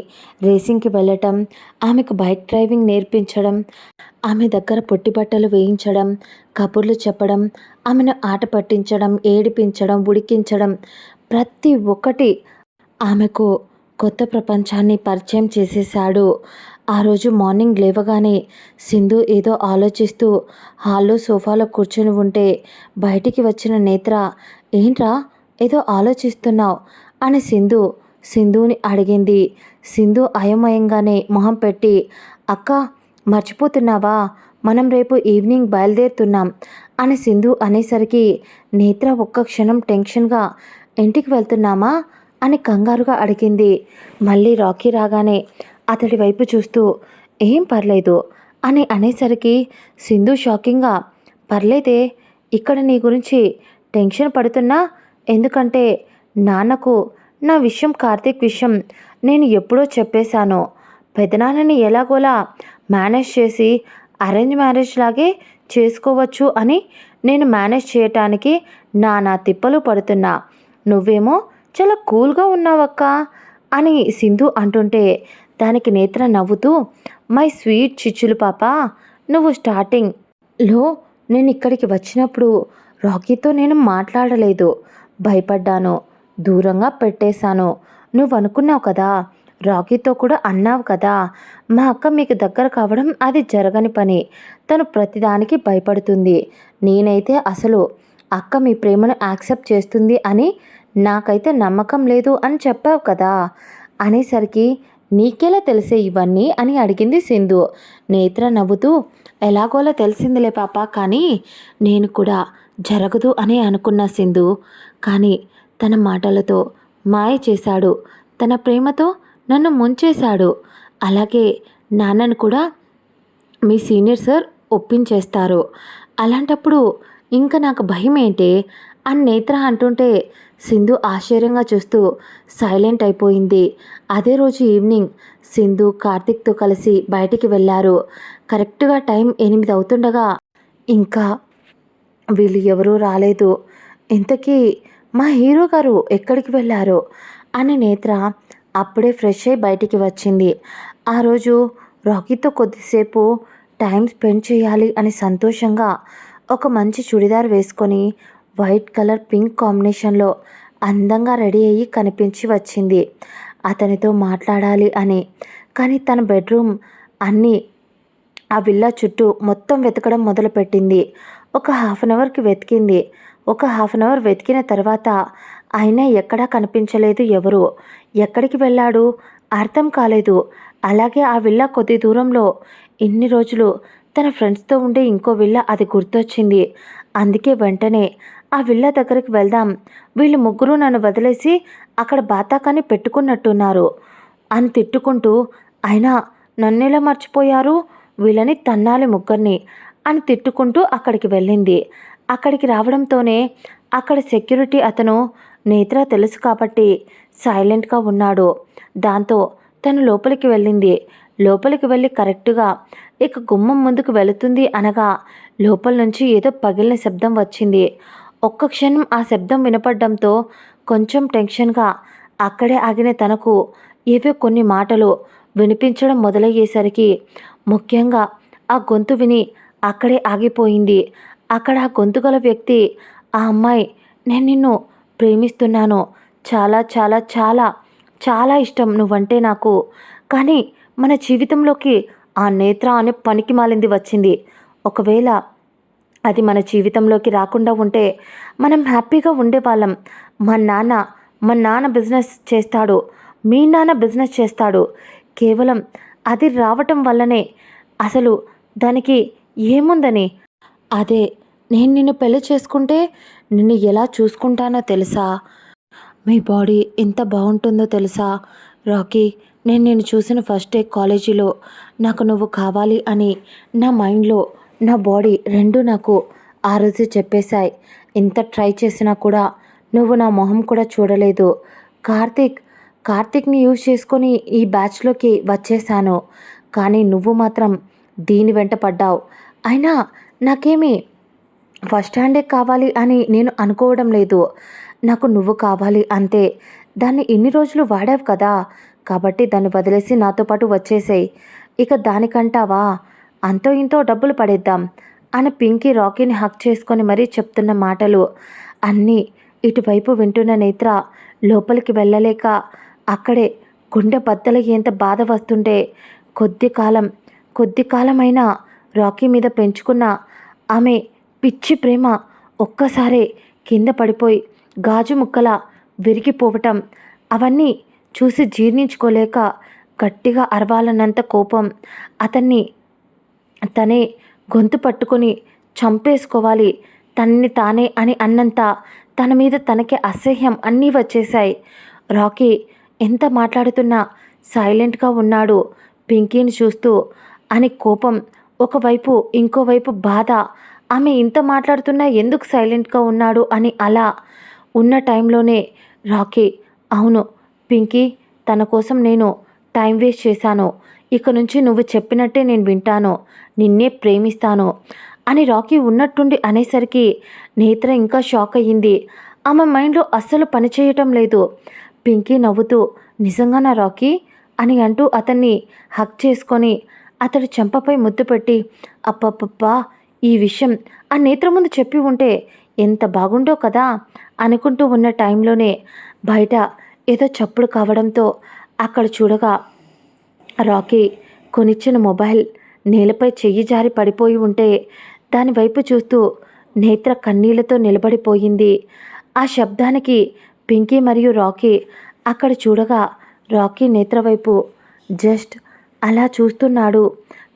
రేసింగ్కి వెళ్ళటం, ఆమెకు బైక్ డ్రైవింగ్ నేర్పించడం, ఆమె దగ్గర పొట్టి బట్టలు వేయించడం, కబుర్లు చెప్పడం, ఆమెను ఆట పట్టించడం, ఏడిపించడం, ఉడికించడం, ప్రతి ఒక్కటి ఆమెకు కొత్త ప్రపంచాన్ని పరిచయం చేసేశాడు. ఆ రోజు మార్నింగ్ లేవగానే సింధు ఏదో ఆలోచిస్తూ హాల్లో సోఫాలో కూర్చొని ఉంటే బయటికి వచ్చిన నేత్ర, ఏంట్రా ఏదో ఆలోచిస్తున్నావు అని సింధుని అడిగింది. సింధు అయోమయంగానే మొహం పెట్టి, అక్క, మర్చిపోతున్నావా, మనం రేపు ఈవినింగ్ బయలుదేరుతున్నాం అని సింధు అనేసరికి నేత్ర ఒక్క క్షణం టెన్షన్గా, ఇంటికి వెళ్తున్నామా అని కంగారుగా అడిగింది. మళ్ళీ రాకీ రాగానే అతడి వైపు చూస్తూ, ఏం పర్లేదు అని అనేసరికి సింధు షాకింగ్గా, పర్లేదే, ఇక్కడ నీ గురించి టెన్షన్ పడుతున్నా, ఎందుకంటే నాన్నకు నా విషయం, కార్తీక్ విషయం నేను ఎప్పుడో చెప్పేశాను. పెదనాన్నని ఎలాగోలా మేనేజ్ చేసి అరేంజ్ మ్యారేజ్ లాగే చేసుకోవచ్చు అని నేను మేనేజ్ చేయటానికి నానా తిప్పలు పడుతున్నా. నువ్వేమో చాలా కూల్గా ఉన్నావక్క అని సింధు అంటుంటే దానికి నేత్ర నవ్వుతూ, మై స్వీట్ చిచ్చులు పాప, నువ్వు స్టార్టింగ్లో నేను ఇక్కడికి వచ్చినప్పుడు రాకీతో నేను మాట్లాడలేదు, భయపడ్డాను, దూరంగా పెట్టేశాను. నువ్వు అనుకున్నావు కదా, రాకీతో కూడా అన్నావు కదా, మా అక్క మీకు దగ్గర కావడం అది జరగని పని, తను ప్రతిదానికి భయపడుతుంది, నేనైతే అసలు అక్క మీ ప్రేమను యాక్సెప్ట్ చేస్తుంది అని నాకైతే నమ్మకం లేదు అని చెప్పావు కదా అనేసరికి నీకెలా తెలిసే ఇవన్నీ అని అడిగింది సింధు. నేత్ర నవ్వుతూ, ఎలాగోలా తెలిసిందిలే పాప, కానీ నేను కూడా జరగదు అని అనుకున్నా సింధు. కానీ తన మాటలతో మాయ చేశాడు, తన ప్రేమతో నన్ను ముంచేశాడు. అలాగే నాన్నను కూడా మీ సీనియర్ సార్ ఒప్పించేస్తారు. అలాంటప్పుడు ఇంకా నాకు భయం ఏంటి అని నేత్ర అంటుంటే సింధు ఆశ్చర్యంగా చూస్తూ సైలెంట్ అయిపోయింది. అదే రోజు ఈవినింగ్ సింధు కార్తిక్తో కలిసి బయటికి వెళ్ళారు. కరెక్ట్గా టైం 8 అవుతుండగా ఇంకా వీళ్ళు ఎవరూ రాలేదు. ఇంతకీ మా హీరో గారు ఎక్కడికి వెళ్ళారు అని నేత్ర అప్పుడే ఫ్రెష్ అయి బయటికి వచ్చింది. ఆ రోజు రాకీతో కొద్దిసేపు టైం స్పెండ్ చేయాలి అని సంతోషంగా ఒక మంచి చుడిదార్ వేసుకొని వైట్ కలర్ పింక్ కాంబినేషన్లో అందంగా రెడీ అయ్యి కనిపించి వచ్చింది అతనితో మాట్లాడాలి అని. కానీ తన బెడ్రూమ్ అన్నీ ఆ విల్లా చుట్టూ మొత్తం వెతకడం మొదలుపెట్టింది. ఒక హాఫ్ అన్ అవర్కి వెతికింది. ఒక హాఫ్ అన్ అవర్ వెతికిన తర్వాత అయినా ఎక్కడా కనిపించలేదు. ఎవరు ఎక్కడికి వెళ్ళాడు అర్థం కాలేదు. అలాగే ఆ విల్లా కొద్ది దూరంలో ఇన్ని రోజులు తన ఫ్రెండ్స్తో ఉండే ఇంకో విల్లా అది గుర్తొచ్చింది. అందుకే వెంటనే ఆ విల్లా దగ్గరికి వెళ్దాం, వీళ్ళు ముగ్గురు నన్ను వదిలేసి అక్కడ బాతాకాని పెట్టుకున్నట్టున్నారు అని తిట్టుకుంటూ, అయినా నన్నెలా మర్చిపోయారు, వీళ్ళని తన్నాలి ముగ్గురిని అని తిట్టుకుంటూ అక్కడికి వెళ్ళింది. అక్కడికి రావడంతోనే అక్కడ సెక్యూరిటీ అతను నేత్ర తెలుసు కాబట్టి సైలెంట్గా ఉన్నాడు. దాంతో తను లోపలికి వెళ్ళింది. లోపలికి వెళ్ళి కరెక్ట్గా ఇక గుమ్మం ముందుకు వెళుతుంది అనగా లోపల నుంచి ఏదో పగిలిన శబ్దం వచ్చింది. ఒక్క క్షణం ఆ శబ్దం వినపడడంతో కొంచెం టెన్షన్గా అక్కడే ఆగిన తనకు ఏవో కొన్ని మాటలు వినిపించడం మొదలయ్యేసరికి ముఖ్యంగా ఆ గొంతు విని అక్కడే ఆగిపోయింది. అక్కడ ఆ గొంతు గల వ్యక్తి, ఆ అమ్మాయి, నేను నిన్ను ప్రేమిస్తున్నాను, చాలా చాలా చాలా చాలా ఇష్టం నువ్వంటే నాకు, కానీ మన జీవితంలోకి ఆ నేత్ర అనే పనికి మాలింది వచ్చింది. ఒకవేళ అది మన జీవితంలోకి రాకుండా ఉంటే మనం హ్యాపీగా ఉండేవాళ్ళం. మా నాన్న బిజినెస్ చేస్తాడు, మీ నాన్న బిజినెస్ చేస్తాడు. కేవలం అది రావటం వల్లనే, అసలు దానికి ఏముందని, అదే నేను నిన్ను పెళ్లి చేసుకుంటే నిన్ను ఎలా చూసుకుంటానో తెలుసా, మీ బాడీ ఎంత బాగుంటుందో తెలుసా రాకీ, నేను నిన్ను చూసిన ఫస్ట్ డే కాలేజీలో నాకు నువ్వు కావాలి అని నా మైండ్లో నా బాడీ రెండు నాకు ఆ రోజు చెప్పేశాయి. ఎంత ట్రై చేసినా కూడా నువ్వు నా మొహం కూడా చూడలేదు. కార్తీక్ని యూజ్ చేసుకొని ఈ బ్యాచ్లోకి వచ్చేసాను, కానీ నువ్వు మాత్రం దీని వెంట పడ్డావు. అయినా నాకేమీ ఫస్ట్ హ్యాండే కావాలి అని నేను అనుకోవడం లేదు, నాకు నువ్వు కావాలి అంతే. దాన్ని ఇన్ని రోజులు వాడావు కదా, కాబట్టి దాన్ని వదిలేసి నాతో పాటు వచ్చేసేయి. ఇక దానికంటావా, అంతో ఇంతో డబ్బులు పడేద్దాం అని పింకీ రాకీని హక్ చేసుకొని మరీ చెప్తున్న మాటలు అన్నీ ఇటువైపు వింటున్న నేత్ర లోపలికి వెళ్ళలేక అక్కడే గుండె బద్దలయ్యేంత బాధ వస్తుంటే కొద్ది కాలమైనా రాకీ మీద పెంచుకున్న ఆమె పిచ్చి ప్రేమ ఒక్కసారే కింద పడిపోయి గాజు ముక్కలా విరిగిపోవటం, అవన్నీ చూసి జీర్ణించుకోలేక గట్టిగా అరవాలన్నంత కోపం, అతన్ని తనే గొంతు పట్టుకొని చంపేసుకోవాలి తనని తానే అని అన్నంత తన మీద తనకి అసహ్యం అన్నీ వచ్చేశాయి. రాకీ ఎంత మాట్లాడుతున్నా సైలెంట్గా ఉన్నాడు పింకీని చూస్తూ. అని కోపం ఒకవైపు, ఇంకోవైపు బాధ ఆమె ఇంత మాట్లాడుతున్నా ఎందుకు సైలెంట్గా ఉన్నాడు అని అలా ఉన్న టైంలోనే రాకీ, అవును పింకీ, తన కోసం నేను టైం వేస్ట్ చేశాను, ఇక నుంచి నువ్వు చెప్పినట్టే నేను వింటాను, నిన్నే ప్రేమిస్తాను అని రాకీ ఉన్నట్టుండి అనేసరికి నేత్ర ఇంకా షాక్ అయ్యింది. ఆమె మైండ్లో అస్సలు పనిచేయటం లేదు. పింకీ నవ్వుతూ, నిజంగానా రాకీ అని అంటూ అతన్ని హక్ చేసుకొని అతడి చెంపపై ముద్దు పెట్టి, అప్పప్పా, ఈ విషయం ఆ నేత్ర ముందు చెప్పి ఉంటే ఎంత బాగుండో కదా అనుకుంటూ ఉన్న టైంలోనే బయట ఏదో చప్పుడు కావడంతో అక్కడ చూడగా రాకీ కొనిచ్చిన మొబైల్ నేలపై చెయ్యి జారి పడిపోయి ఉంటే దానివైపు చూస్తూ నేత్ర కన్నీళ్లతో నిలబడిపోయింది. ఆ శబ్దానికి పింకీ మరియు రాకీ అక్కడ చూడగా రాకీ నేత్ర వైపు జస్ట్ అలా చూస్తున్నాడు.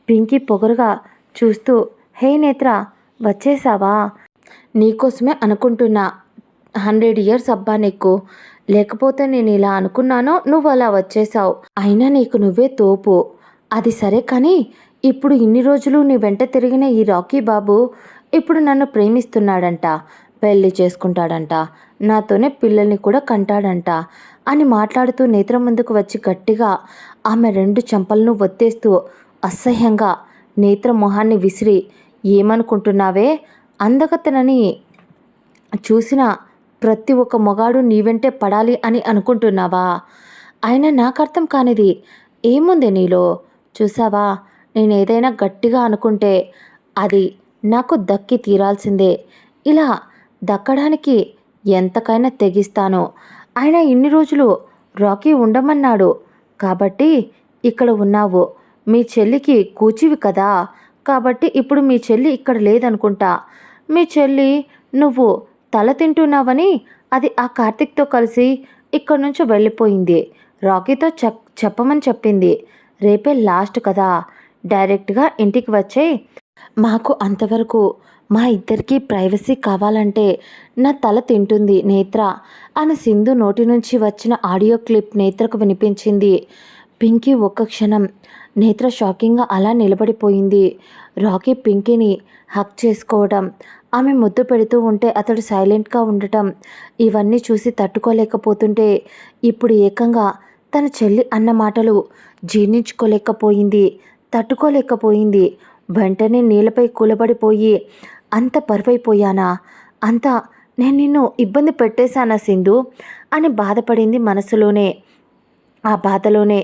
పింకీ పొగరుగా చూస్తూ, హే నేత్ర, వచ్చేసావా? నీకోసమే అనుకుంటున్నా. 100 ఇయర్స్ అబ్బా నీకు. లేకపోతే నేను ఇలా అనుకున్నానో నువ్వు అలా వచ్చేసావు. అయినా నీకు నువ్వే తోపు. అది సరే కానీ ఇప్పుడు ఇన్ని రోజులు నీ వెంట తిరిగిన ఈ రాకీ బాబు ఇప్పుడు నన్ను ప్రేమిస్తున్నాడంట, పెళ్ళి చేసుకుంటాడంట, నాతోనే పిల్లల్ని కూడా కంటాడంట అని మాట్లాడుతూ నేత్ర ముందుకు వచ్చి గట్టిగా ఆమె 2 చెంపలను ఒత్తేస్తూ అసహ్యంగా నేత్ర మొహాన్ని విసిరి, ఏమనుకుంటున్నావే, అందగత్తెనని చూసిన ప్రతి ఒక్క మొగాడు నీ వెంటే పడాలి అని అనుకుంటున్నావా? అయినా నాకు అర్థం కానిది ఏముంది నీలో? చూసావా, నేనేదైనా గట్టిగా అనుకుంటే అది నాకు దక్కి తీరాల్సిందే. ఇలా దక్కడానికి ఎంతకైనా తెగిస్తాను. అయినా ఇన్ని రోజులు రాకీ ఉండమన్నాడు కాబట్టి ఇక్కడ ఉన్నావు. మీ చెల్లికి కూచివి కదా, కాబట్టి ఇప్పుడు మీ చెల్లి ఇక్కడ లేదనుకుంటా. మీ చెల్లి నువ్వు తల తింటున్నావని అది ఆ కార్తిక్తో కలిసి ఇక్కడి నుంచి వెళ్ళిపోయింది. రాకీతో చెప్పమని చెప్పింది. రేపే లాస్ట్ కదా, డైరెక్ట్గా ఇంటికి వచ్చే. మాకు అంతవరకు మా ఇద్దరికీ ప్రైవసీ కావాలంటే నా తల తింటుంది నేత్ర అని సింధు నోటి నుంచి వచ్చిన ఆడియో క్లిప్ నేత్రకు వినిపించింది. పింకీ ఒక్క క్షణం నేత్ర షాకింగ్గా అలా నిలబడిపోయింది. రాకీ పింకీని హక్ చేసుకోవడం, ఆమె ముద్దు పెడుతూ ఉంటే అతడు సైలెంట్గా ఉండటం, ఇవన్నీ చూసి తట్టుకోలేకపోతుంటే ఇప్పుడు ఏకంగా తన చెల్లి అన్న మాటలు జీర్ణించుకోలేకపోయింది, తట్టుకోలేకపోయింది. వెంటనే నీళ్ళపై కూలబడిపోయి, అంత బరువైపోయానా? అంతా నేను నిన్ను ఇబ్బంది పెట్టేశానా సింధు అని బాధపడింది మనసులోనే. ఆ బాధలోనే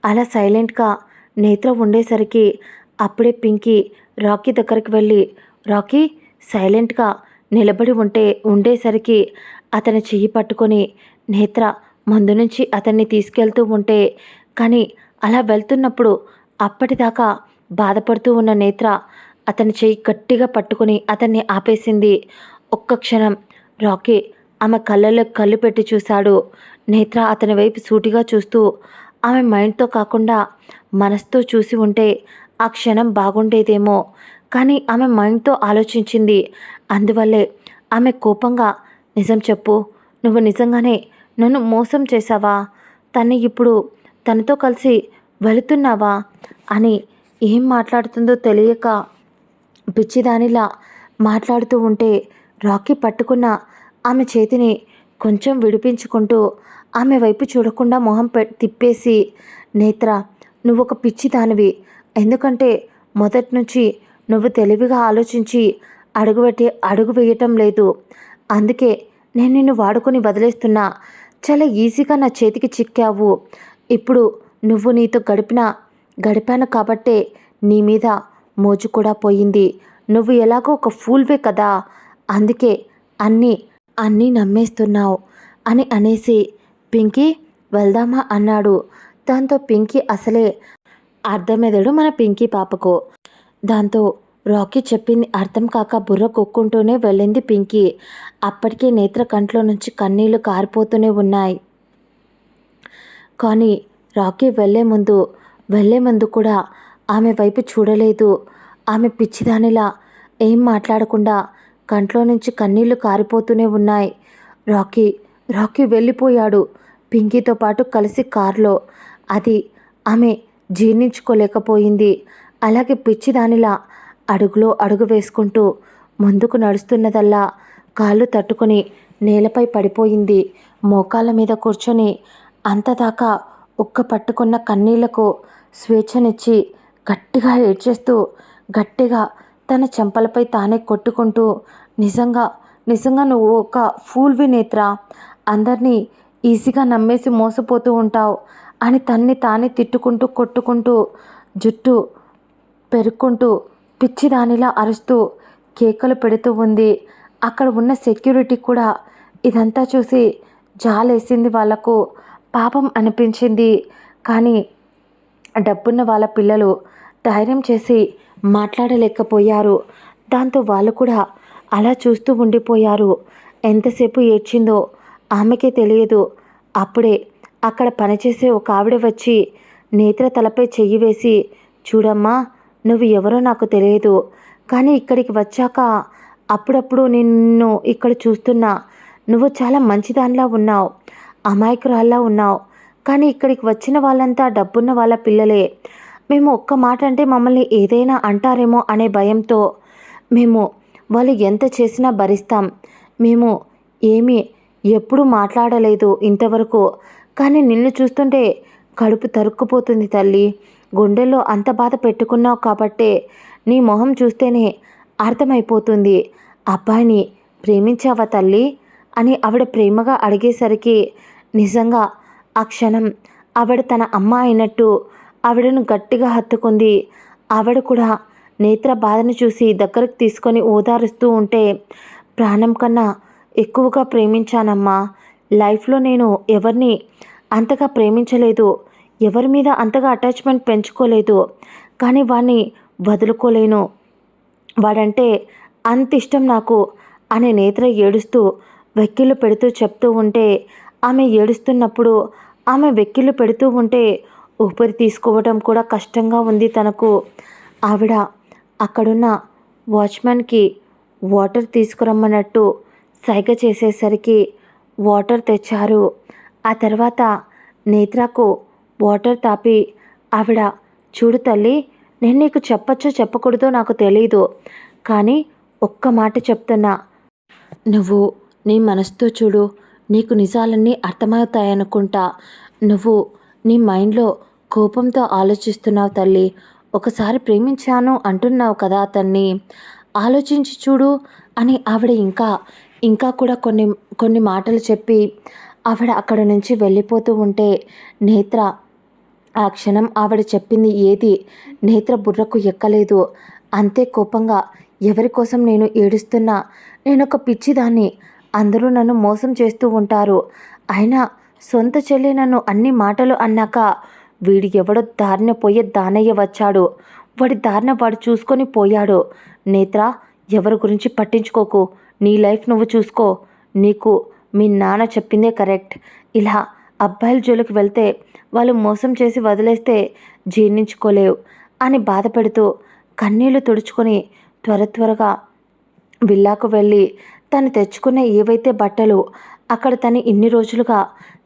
అలా సైలెంట్గా నేత్ర ఉండేసరికి అప్పుడే పింకీ రాకీ దగ్గరికి వెళ్ళి, రాకీ సైలెంట్గా నిలబడి ఉండేసరికి అతని చెయ్యి పట్టుకొని నేత్ర ముందు నుంచి అతన్ని తీసుకెళ్తూ ఉంటే, కానీ అలా వెళ్తున్నప్పుడు అప్పటిదాకా బాధపడుతూ ఉన్న నేత్ర అతని చెయ్యి గట్టిగా పట్టుకొని అతన్ని ఆపేసింది. ఒక్క క్షణం రాకీ ఆమె కళ్ళల్లో కళ్ళు పెట్టి చూశాడు. నేత్ర అతని వైపు సూటిగా చూస్తూ ఆమె మైండ్తో కాకుండా మనసుతో చూసి ఉంటే ఆ క్షణం బాగుండేదేమో, కానీ ఆమె మైండ్తో ఆలోచించింది. అందువల్లే ఆమె కోపంగా, నిజం చెప్పు, నువ్వు నిజంగానే నన్ను మోసం చేశావా? తన్ని ఇప్పుడు తనతో కలిసి వెళుతున్నావా అని ఏం మాట్లాడుతుందో తెలియక పిచ్చిదానిలా మాట్లాడుతూ ఉంటే రాకీ పట్టుకున్న ఆమె చేతిని కొంచెం విడిపించుకుంటూ ఆమె వైపు చూడకుండా మొహం తిప్పేసి, నేత్ర, నువ్వు ఒక పిచ్చిదానివి. ఎందుకంటే మొదటి నుంచి నువ్వు తెలివిగా ఆలోచించి అడుగు వేయటం లేదు. అందుకే నేను నిన్ను వాడుకొని వదిలేస్తున్నా. చాలా ఈజీగా నా చేతికి చిక్కావు. ఇప్పుడు నువ్వు నీతో గడిపాను కాబట్టే నీ మీద మోజు కూడా పోయింది. నువ్వు ఎలాగో ఒక ఫూల్వే కదా, అందుకే అన్నీ నమ్మేస్తున్నావు అని అనేసి, పింకీ వెళ్దామా అన్నాడు. దాంతో పింకీ అసలే అర్థమెదడు మన పింకీ పాపకు. దాంతో రాకీ చెప్పింది అర్థం కాక బుర్ర కొక్కుంటూనే వెళ్ళింది పింకీ. అప్పటికే నేత్ర కంట్లో నుంచి కన్నీళ్లు కారిపోతూనే ఉన్నాయి. కానీ రాకీ వెళ్ళే ముందు కూడా ఆమె వైపు చూడలేదు. ఆమె పిచ్చిదానిలా ఏం మాట్లాడకుండా కంట్లో నుంచి కన్నీళ్లు కారిపోతూనే ఉన్నాయి. రాకీ వెళ్ళిపోయాడు పింకీతో పాటు కలిసి కారులో. అది ఆమె జీర్ణించుకోలేకపోయింది. అలాగే పిచ్చిదానిలా అడుగులో అడుగు వేసుకుంటూ ముందుకు నడుస్తున్నదల్లా కాళ్ళు తట్టుకుని నేలపై పడిపోయింది. మోకాళ్ళ మీద కూర్చొని అంతదాకా ఉక్క పట్టుకున్న కన్నీళ్లకు స్వేచ్ఛనిచ్చి గట్టిగా ఏడ్చేస్తూ గట్టిగా తన చెంపలపై తానే కొట్టుకుంటూ, నిజంగా నిజంగా నువ్వు ఒక ఫూల్వి నేత్ర, అందరినీ ఈజీగా నమ్మేసి మోసపోతూ ఉంటావు అని తన్ని తానే తిట్టుకుంటూ కొట్టుకుంటూ జుట్టు పెరుక్కుంటూ పిచ్చిదానిలా అరుస్తూ కేకలు పెడుతూ ఉంది. అక్కడ ఉన్న సెక్యూరిటీ కూడా ఇదంతా చూసి జాలేసింది. వాళ్లకు పాపం అనిపించింది. కానీ డబ్బున్న వాళ్ళ పిల్లలు ధైర్యం చేసి మాట్లాడలేకపోయారు. దాంతో వాళ్ళు కూడా అలా చూస్తూ ఉండిపోయారు. ఎంతసేపు ఏడ్చిందో ఆమెకే తెలియదు. అప్పుడే అక్కడ పనిచేసే ఒక ఆవిడ వచ్చి నేత్ర తలపై చెయ్యి వేసి, చూడమ్మా, నువ్వు ఎవరో నాకు తెలియదు, కానీ ఇక్కడికి వచ్చాక అప్పుడప్పుడు నిన్ను ఇక్కడ చూస్తున్నా. నువ్వు చాలా మంచిదానిలా ఉన్నావు, అమాయకురాల్లా ఉన్నావు. కానీ ఇక్కడికి వచ్చిన వాళ్ళంతా డబ్బున్న వాళ్ళ పిల్లలే. మేము ఒక్క మాట అంటే మమ్మల్ని ఏదైనా అంటారేమో అనే భయంతో మేము వాళ్ళు ఎంత చేసినా భరిస్తాం. మేము ఏమీ ఎప్పుడూ మాట్లాడలేదు ఇంతవరకు. కానీ నిన్ను చూస్తుంటే కడుపు తరుక్కుపోతుంది తల్లి. గుండెల్లో అంత బాధ పెట్టుకున్నావు కాబట్టే నీ మొహం చూస్తేనే అర్థమైపోతుంది. అబ్బాయిని ప్రేమించావా తల్లి అని ఆవిడ ప్రేమగా అడిగేసరికి నిజంగా ఆ క్షణం ఆవిడ తన అమ్మ అయినట్టు ఆవిడను గట్టిగా హత్తుకుంది. ఆవిడ కూడా నేత్ర బాధను చూసి దగ్గరకు తీసుకొని ఓదారుస్తూ ఉంటే, ప్రాణం కన్నా ఎక్కువగా ప్రేమించానమ్మా. లైఫ్లో నేను ఎవరిని అంతగా ప్రేమించలేదు, ఎవరి మీద అంతగా అటాచ్మెంట్ పెంచుకోలేదు. కానీ వాడిని వదులుకోలేను, వాడంటే అంత ఇష్టం నాకు అనే నేత్ర ఏడుస్తూ వెక్కిళ్ళు పెడుతూ చెప్తూ ఉంటే, ఆమె ఏడుస్తున్నప్పుడు ఆమె వెక్కిళ్ళు పెడుతూ ఉంటే ఊపిరి తీసుకోవడం కూడా కష్టంగా ఉంది తనకు. ఆవిడ అక్కడున్న వాచ్మెన్కి వాటర్ తీసుకురమ్మన్నట్టు సైగ చేసేసరికి వాటర్ తెచ్చారు. ఆ తర్వాత నేత్రకు వాటర్ తాపి ఆవిడ, చూడు తల్లి, నేను నీకు చెప్పచ్చో చెప్పకూడదో నాకు తెలీదు, కానీ ఒక్క మాట చెప్తున్నా, నువ్వు నీ మనసుతో చూడు, నీకు నిజాలన్నీ అర్థమవుతాయనుకుంటా. నువ్వు నీ మైండ్లో కోపంతో ఆలోచిస్తున్నావు తల్లి. ఒకసారి ప్రేమించాను అంటున్నావు కదా అతన్ని, ఆలోచించి చూడు అని ఆవిడ ఇంకా కూడా కొన్ని కొన్ని మాటలు చెప్పి ఆవిడ అక్కడ నుంచి వెళ్ళిపోతూ ఉంటే, నేత్ర ఆ క్షణం ఆవిడ చెప్పింది ఏది నేత్ర బుర్రకు ఎక్కలేదు. అంతే కోపంగా, ఎవరి కోసం నేను ఏడుస్తున్నా, నేనొక పిచ్చిదాన్ని, అందరూ నన్ను మోసం చేస్తూ ఉంటారు, అయినా సొంత చెల్లి నన్ను అన్ని మాటలు అన్నాక వీడు ఎవడో దారిన పోయే దానయ్య వచ్చాడు, వాడి దారిన వాడు చూసుకొని పోయాడు. నేత్ర, ఎవరి గురించి పట్టించుకోకు, నీ లైఫ్ నువ్వు చూసుకో. నీకు మీ నాన్న చెప్పిందే కరెక్ట్. ఇలా అబ్బాయిల జోలికి వెళ్తే వాళ్ళు మోసం చేసి వదిలేస్తే జీర్ణించుకోలేవు అని బాధపెడుతూ కన్నీళ్లు తుడుచుకొని త్వరగా విల్లాకు వెళ్ళి తను తెచ్చుకున్న ఏవైతే బట్టలు, అక్కడ తను ఇన్ని రోజులుగా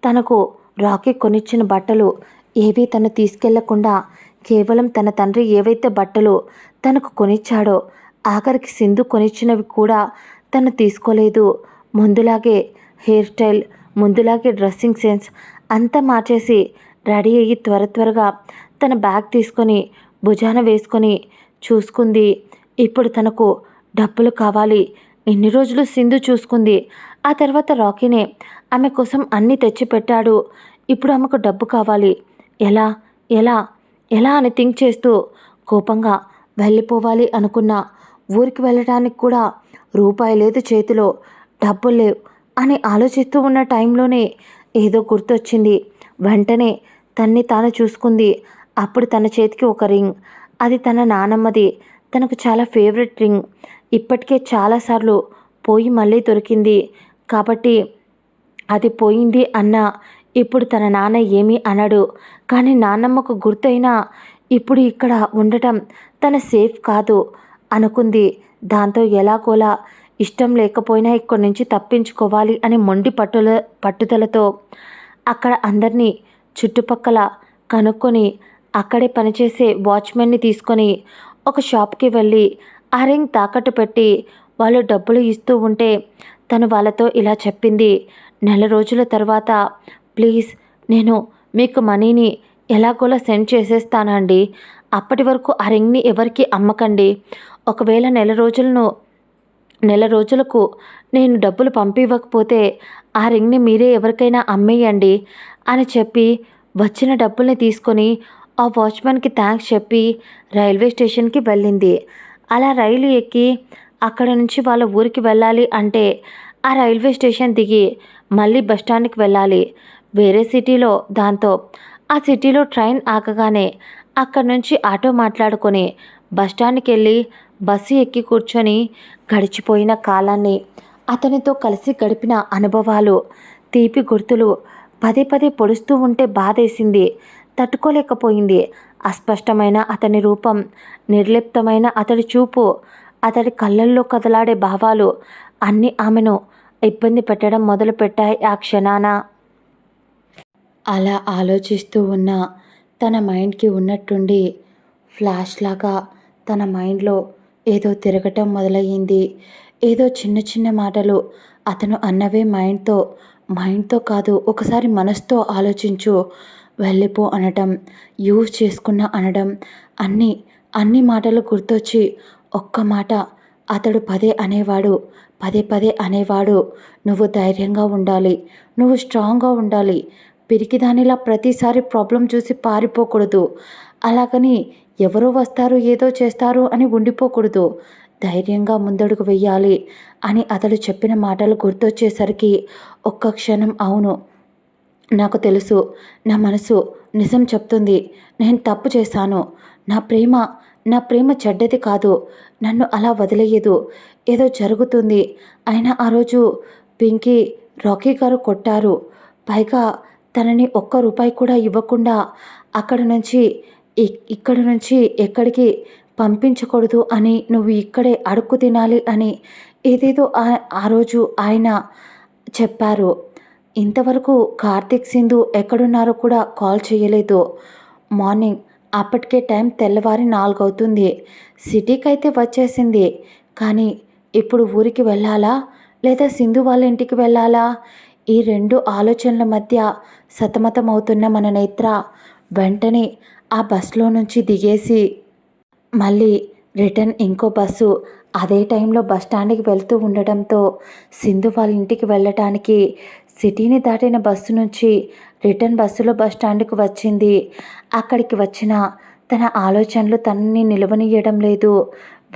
తనకు రాకీ కొనిచ్చిన బట్టలు ఏవీ తను తీసుకెళ్లకుండా కేవలం తన తండ్రి ఏవైతే బట్టలు తనకు కొనిచ్చాడో, ఆఖరికి సింధు కొనిచ్చినవి కూడా తను తీసుకోలేదు. ముందులాగే హెయిర్ స్టైల్, ముందులాగే డ్రెస్సింగ్ సెన్స్ అంతా మార్చేసి రెడీ అయ్యి త్వరగా తన బ్యాగ్ తీసుకొని భుజాన వేసుకొని చూసుకుంది. ఇప్పుడు తనకు డబ్బులు కావాలి. ఇన్ని రోజులు సింధు చూసుకుంది, ఆ తర్వాత రాకీనే ఆమె కోసం అన్నీ తెచ్చిపెట్టాడు. ఇప్పుడు ఆమెకు డబ్బు కావాలి. ఎలా ఎలా ఎలా అని థింక్ చేస్తూ కోపంగా వెళ్ళిపోవాలి అనుకున్నా. ఊరికి వెళ్ళడానికి కూడా రూపాయి లేదు చేతిలో, డబ్బులు లేవు అని ఆలోచిస్తూ ఉన్న టైంలోనే ఏదో గుర్తొచ్చింది. వెంటనే తన్ని తాను చూసుకుంది. అప్పుడు తన చేతికి ఒక రింగ్, అది తన నానమ్మది, తనకు చాలా ఫేవరెట్ రింగ్. ఇప్పటికే చాలాసార్లు పోయి మళ్ళీ దొరికింది కాబట్టి అది పోయింది అన్నా ఇప్పుడు తన నాన్న ఏమీ అనడు. కానీ నాన్నమ్మకు గుర్తయినా ఇప్పుడు ఇక్కడ ఉండటం తన సేఫ్ కాదు అనుకుంది. దాంతో ఎలాగోలా ఇష్టం లేకపోయినా ఇక్కడి నుంచి తప్పించుకోవాలి అని మొండి పట్టుదలతో అక్కడ అందరినీ చుట్టుపక్కల కనుక్కొని అక్కడే పనిచేసే వాచ్మెన్ని తీసుకొని ఒక షాప్కి వెళ్ళి ఆ రింగ్ తాకట్టు పెట్టి వాళ్ళు డబ్బులు ఇస్తూ ఉంటే తను వాళ్ళతో ఇలా చెప్పింది. నెల రోజుల తర్వాత ప్లీజ్ నేను మీకు మనీని ఎలాగోలా సెండ్ చేసేస్తానండి. అప్పటి వరకు ఆ రింగ్ని ఎవరికి అమ్మకండి. ఒకవేళ నెల రోజులకు నేను డబ్బులు పంపివ్వకపోతే ఆ రింగ్ని మీరే ఎవరికైనా అమ్మేయండి అని చెప్పి వచ్చిన డబ్బుల్ని తీసుకొని ఆ వాచ్మెన్కి థ్యాంక్స్ చెప్పి రైల్వే స్టేషన్కి వెళ్ళింది. అలా రైలు ఎక్కి అక్కడ నుంచి వాళ్ళ ఊరికి వెళ్ళాలి అంటే ఆ రైల్వే స్టేషన్ దిగి మళ్ళీ బస్టాండ్కి వెళ్ళాలి వేరే సిటీలో. దాంతో ఆ సిటీలో ట్రైన్ ఆగగానే అక్కడి నుంచి ఆటో మాట్లాడుకొని బస్టాండ్కి వెళ్ళి బస్సు ఎక్కి కూర్చొని గడిచిపోయిన కాలాన్ని, అతనితో కలిసి గడిపిన అనుభవాలు, తీపి గుర్తులు పదే పదే పొడుస్తూ ఉంటే బాధేసింది. తట్టుకోలేకపోయింది. అస్పష్టమైన అతని రూపం, నిర్లిప్తమైన అతడి చూపు, అతడి కళ్ళల్లో కదలాడే భావాలు అన్నీ ఆమెను ఇబ్బంది పెట్టడం మొదలుపెట్టాయి ఆ క్షణాన. అలా ఆలోచిస్తూ ఉన్న తన మైండ్కి ఉన్నట్టుండి ఫ్లాష్ లాగా తన మైండ్లో ఏదో తిరగటం మొదలయ్యింది. ఏదో చిన్న చిన్న మాటలు అతను అన్నవే మైండ్తో కాదు, ఒకసారి మనసుతో ఆలోచించు, వెళ్ళిపో అనటం, యూజ్ చేసుకున్న అనడం, అన్ని మాటలు గుర్తొచ్చి ఒక్క మాట అతడు పదే పదే అనేవాడు. నువ్వు ధైర్యంగా ఉండాలి, నువ్వు స్ట్రాంగ్గా ఉండాలి, పిరికిదానిలా ప్రతిసారి ప్రాబ్లం చూసి పారిపోకూడదు, అలాగని ఎవరో వస్తారు ఏదో చేస్తారు అని ఉండిపోకూడదు, ధైర్యంగా ముందడుగు వెయ్యాలి అని అతడు చెప్పిన మాటలు గుర్తొచ్చేసరికి ఒక్క క్షణం అవును, నాకు తెలుసు, నా మనసు నిజం చెప్తుంది, నేను తప్పు చేశాను, నా ప్రేమ చెడ్డది కాదు, నన్ను అలా వదిలేయదు, ఏదో జరుగుతుంది. అయినా ఆ రోజు పింకీ రాకీ గారు కొట్టారు, పైగా తనని ఒక్క రూపాయి కూడా ఇవ్వకుండా ఇక్కడి నుంచి ఎక్కడికి పంపించకూడదు అని, నువ్వు ఇక్కడే అడుక్కు తినాలి అని ఏదేదో ఆ రోజు ఆయన చెప్పారు. ఇంతవరకు కార్తీక్ సింధు ఎక్కడున్నారో కూడా కాల్ చేయలేదు. మార్నింగ్ అప్పటికే టైం తెల్లవారి 4 అవుతుంది. సిటీకి అయితే వచ్చేసింది. కానీ ఇప్పుడు ఊరికి వెళ్ళాలా లేదా సింధు వాళ్ళ ఇంటికి వెళ్ళాలా? ఈ 2 ఆలోచనల మధ్య సతమతమవుతున్న మన నేత్ర వెంటనే ఆ బస్లో నుంచి దిగేసి మళ్ళీ రిటర్న్ ఇంకో బస్సు అదే టైంలో బస్టాండ్కి వెళ్తూ ఉండటంతో సింధు వాళ్ళ ఇంటికి వెళ్ళటానికి సిటీని దాటిన బస్సు నుంచి రిటర్న్ బస్సులో బస్టాండ్కి వచ్చింది. అక్కడికి వచ్చిన తన ఆలోచనలు తనని నిలవనీయడం లేదు.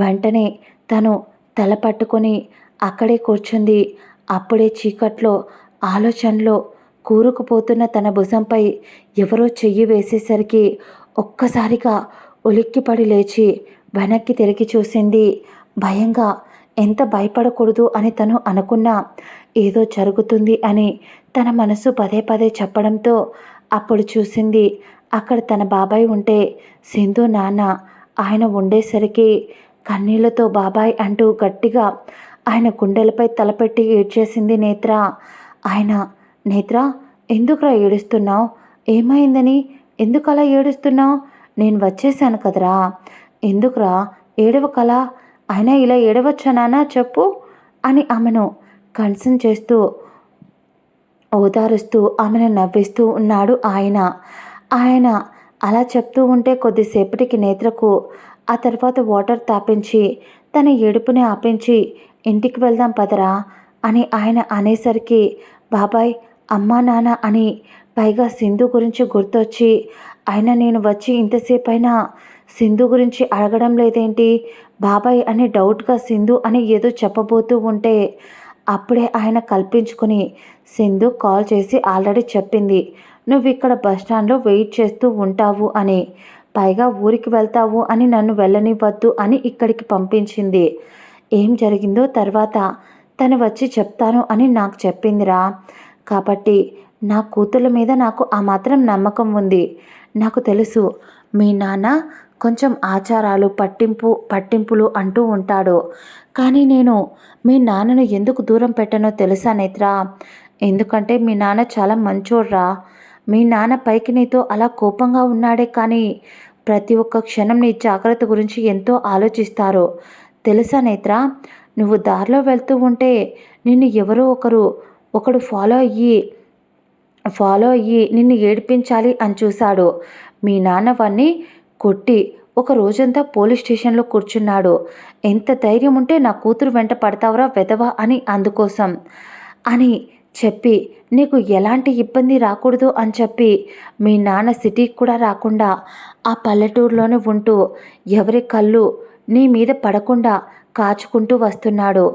వెంటనే తను తల పట్టుకొని అక్కడే కూర్చుంది. అప్పుడే చీకట్లో ఆలోచనలో కూరుకుపోతున్న తన భుజంపై ఎవరో చెయ్యి వేసేసరికి ఒక్కసారిగా ఉలిక్కిపడి లేచి వెనక్కి తిరిగి చూసింది. భయంగా, ఎంత భయపడకూడదు అని తను అనుకున్నా ఏదో జరుగుతుంది అని తన మనసు పదే పదే చెప్పడంతో అప్పుడు చూసింది అక్కడ తన బాబాయ్ ఉంటే సింధు నాన్న ఆయన ఉండేసరికి కన్నీళ్లతో బాబాయ్ అంటూ గట్టిగా ఆయన గుండెలపై తలపెట్టి ఏడ్చేసింది నేత్ర. ఆయన, నేత్ర ఎందుకురా ఏడుస్తున్నావు? ఏమైందని? ఎందుకు అలా ఏడుస్తున్నావు? నేను వచ్చేసాను కదరా, ఎందుకురా ఏడవకలా? అయినా ఇలా ఏడవచ్చా నాన్న చెప్పు అని ఆమెను కన్సర్న్ చేస్తూ ఓదారుస్తూ ఆమెను నవ్విస్తూ ఉన్నాడు ఆయన అలా చెప్తూ ఉంటే కొద్దిసేపటికి నేత్రకు ఆ తర్వాత వాటర్ తాపించి తన ఏడుపుని ఆపించి ఇంటికి వెళ్దాం పదరా అని ఆయన అనేసరికి బాబాయ్, అమ్మా, నాన్న అని పైగా సింధు గురించి గుర్తొచ్చి అయినా నేను వచ్చి ఇంతసేపైనా సింధు గురించి అడగడం లేదేంటి బాబాయ్ అని డౌట్గా సింధు అని ఏదో చెప్పబోతూ ఉంటే అప్పుడే ఆయన కల్పించుకుని సింధు కాల్ చేసి ఆల్రెడీ చెప్పింది నువ్వు ఇక్కడ బస్టాండ్లో వెయిట్ చేస్తూ ఉంటావు అని, పైగా ఊరికి వెళ్తావు అని నన్ను వెళ్ళనివ్వద్దు అని ఇక్కడికి పంపించింది. ఏం జరిగిందో తర్వాత తను వచ్చి చెప్తాను అని నాకు చెప్పిందిరా. కాబట్టి నా కూతుళ్ళ మీద నాకు ఆ మాత్రం నమ్మకం ఉంది. నాకు తెలుసు మీ నాన్న కొంచెం ఆచారాలు పట్టింపులు అంటూ ఉంటాడు. కానీ నేను మీ నాన్నను ఎందుకు దూరం పెట్టనో తెలుసా నేత్ర? ఎందుకంటే మీ నాన్న చాలా మంచోడ్రా. మీ నాన్న పైకి నీతో అలా కోపంగా ఉన్నాడే కానీ ప్రతి ఒక్క క్షణం నీ జాగ్రత్త గురించి ఎంతో ఆలోచిస్తారు తెలుసా నేత్ర? నువ్వు దారిలో వెళ్తూ ఉంటే నిన్ను ఎవరో ఒకడు ఫాలో అయ్యి నిన్ను ఏడిపించాలి అని చూశాడు. మీ నాన్న వాణ్ణి కొట్టి ఒక రోజంతా పోలీస్ స్టేషన్లో కూర్చున్నాడు. ఎంత ధైర్యం ఉంటే నా కూతురు వెంట పడతావురా వెధవా అని అందుకోసం అని చెప్పి నీకు ఎలాంటి ఇబ్బంది రాకూడదు అని చెప్పి మీ నాన్న సిటీకి కూడా రాకుండా ఆ పల్లెటూరులోనే ఉంటూ ఎవరి కళ్ళు నీ మీద పడకుండా కాచుకుంటూ వస్తున్నాడు.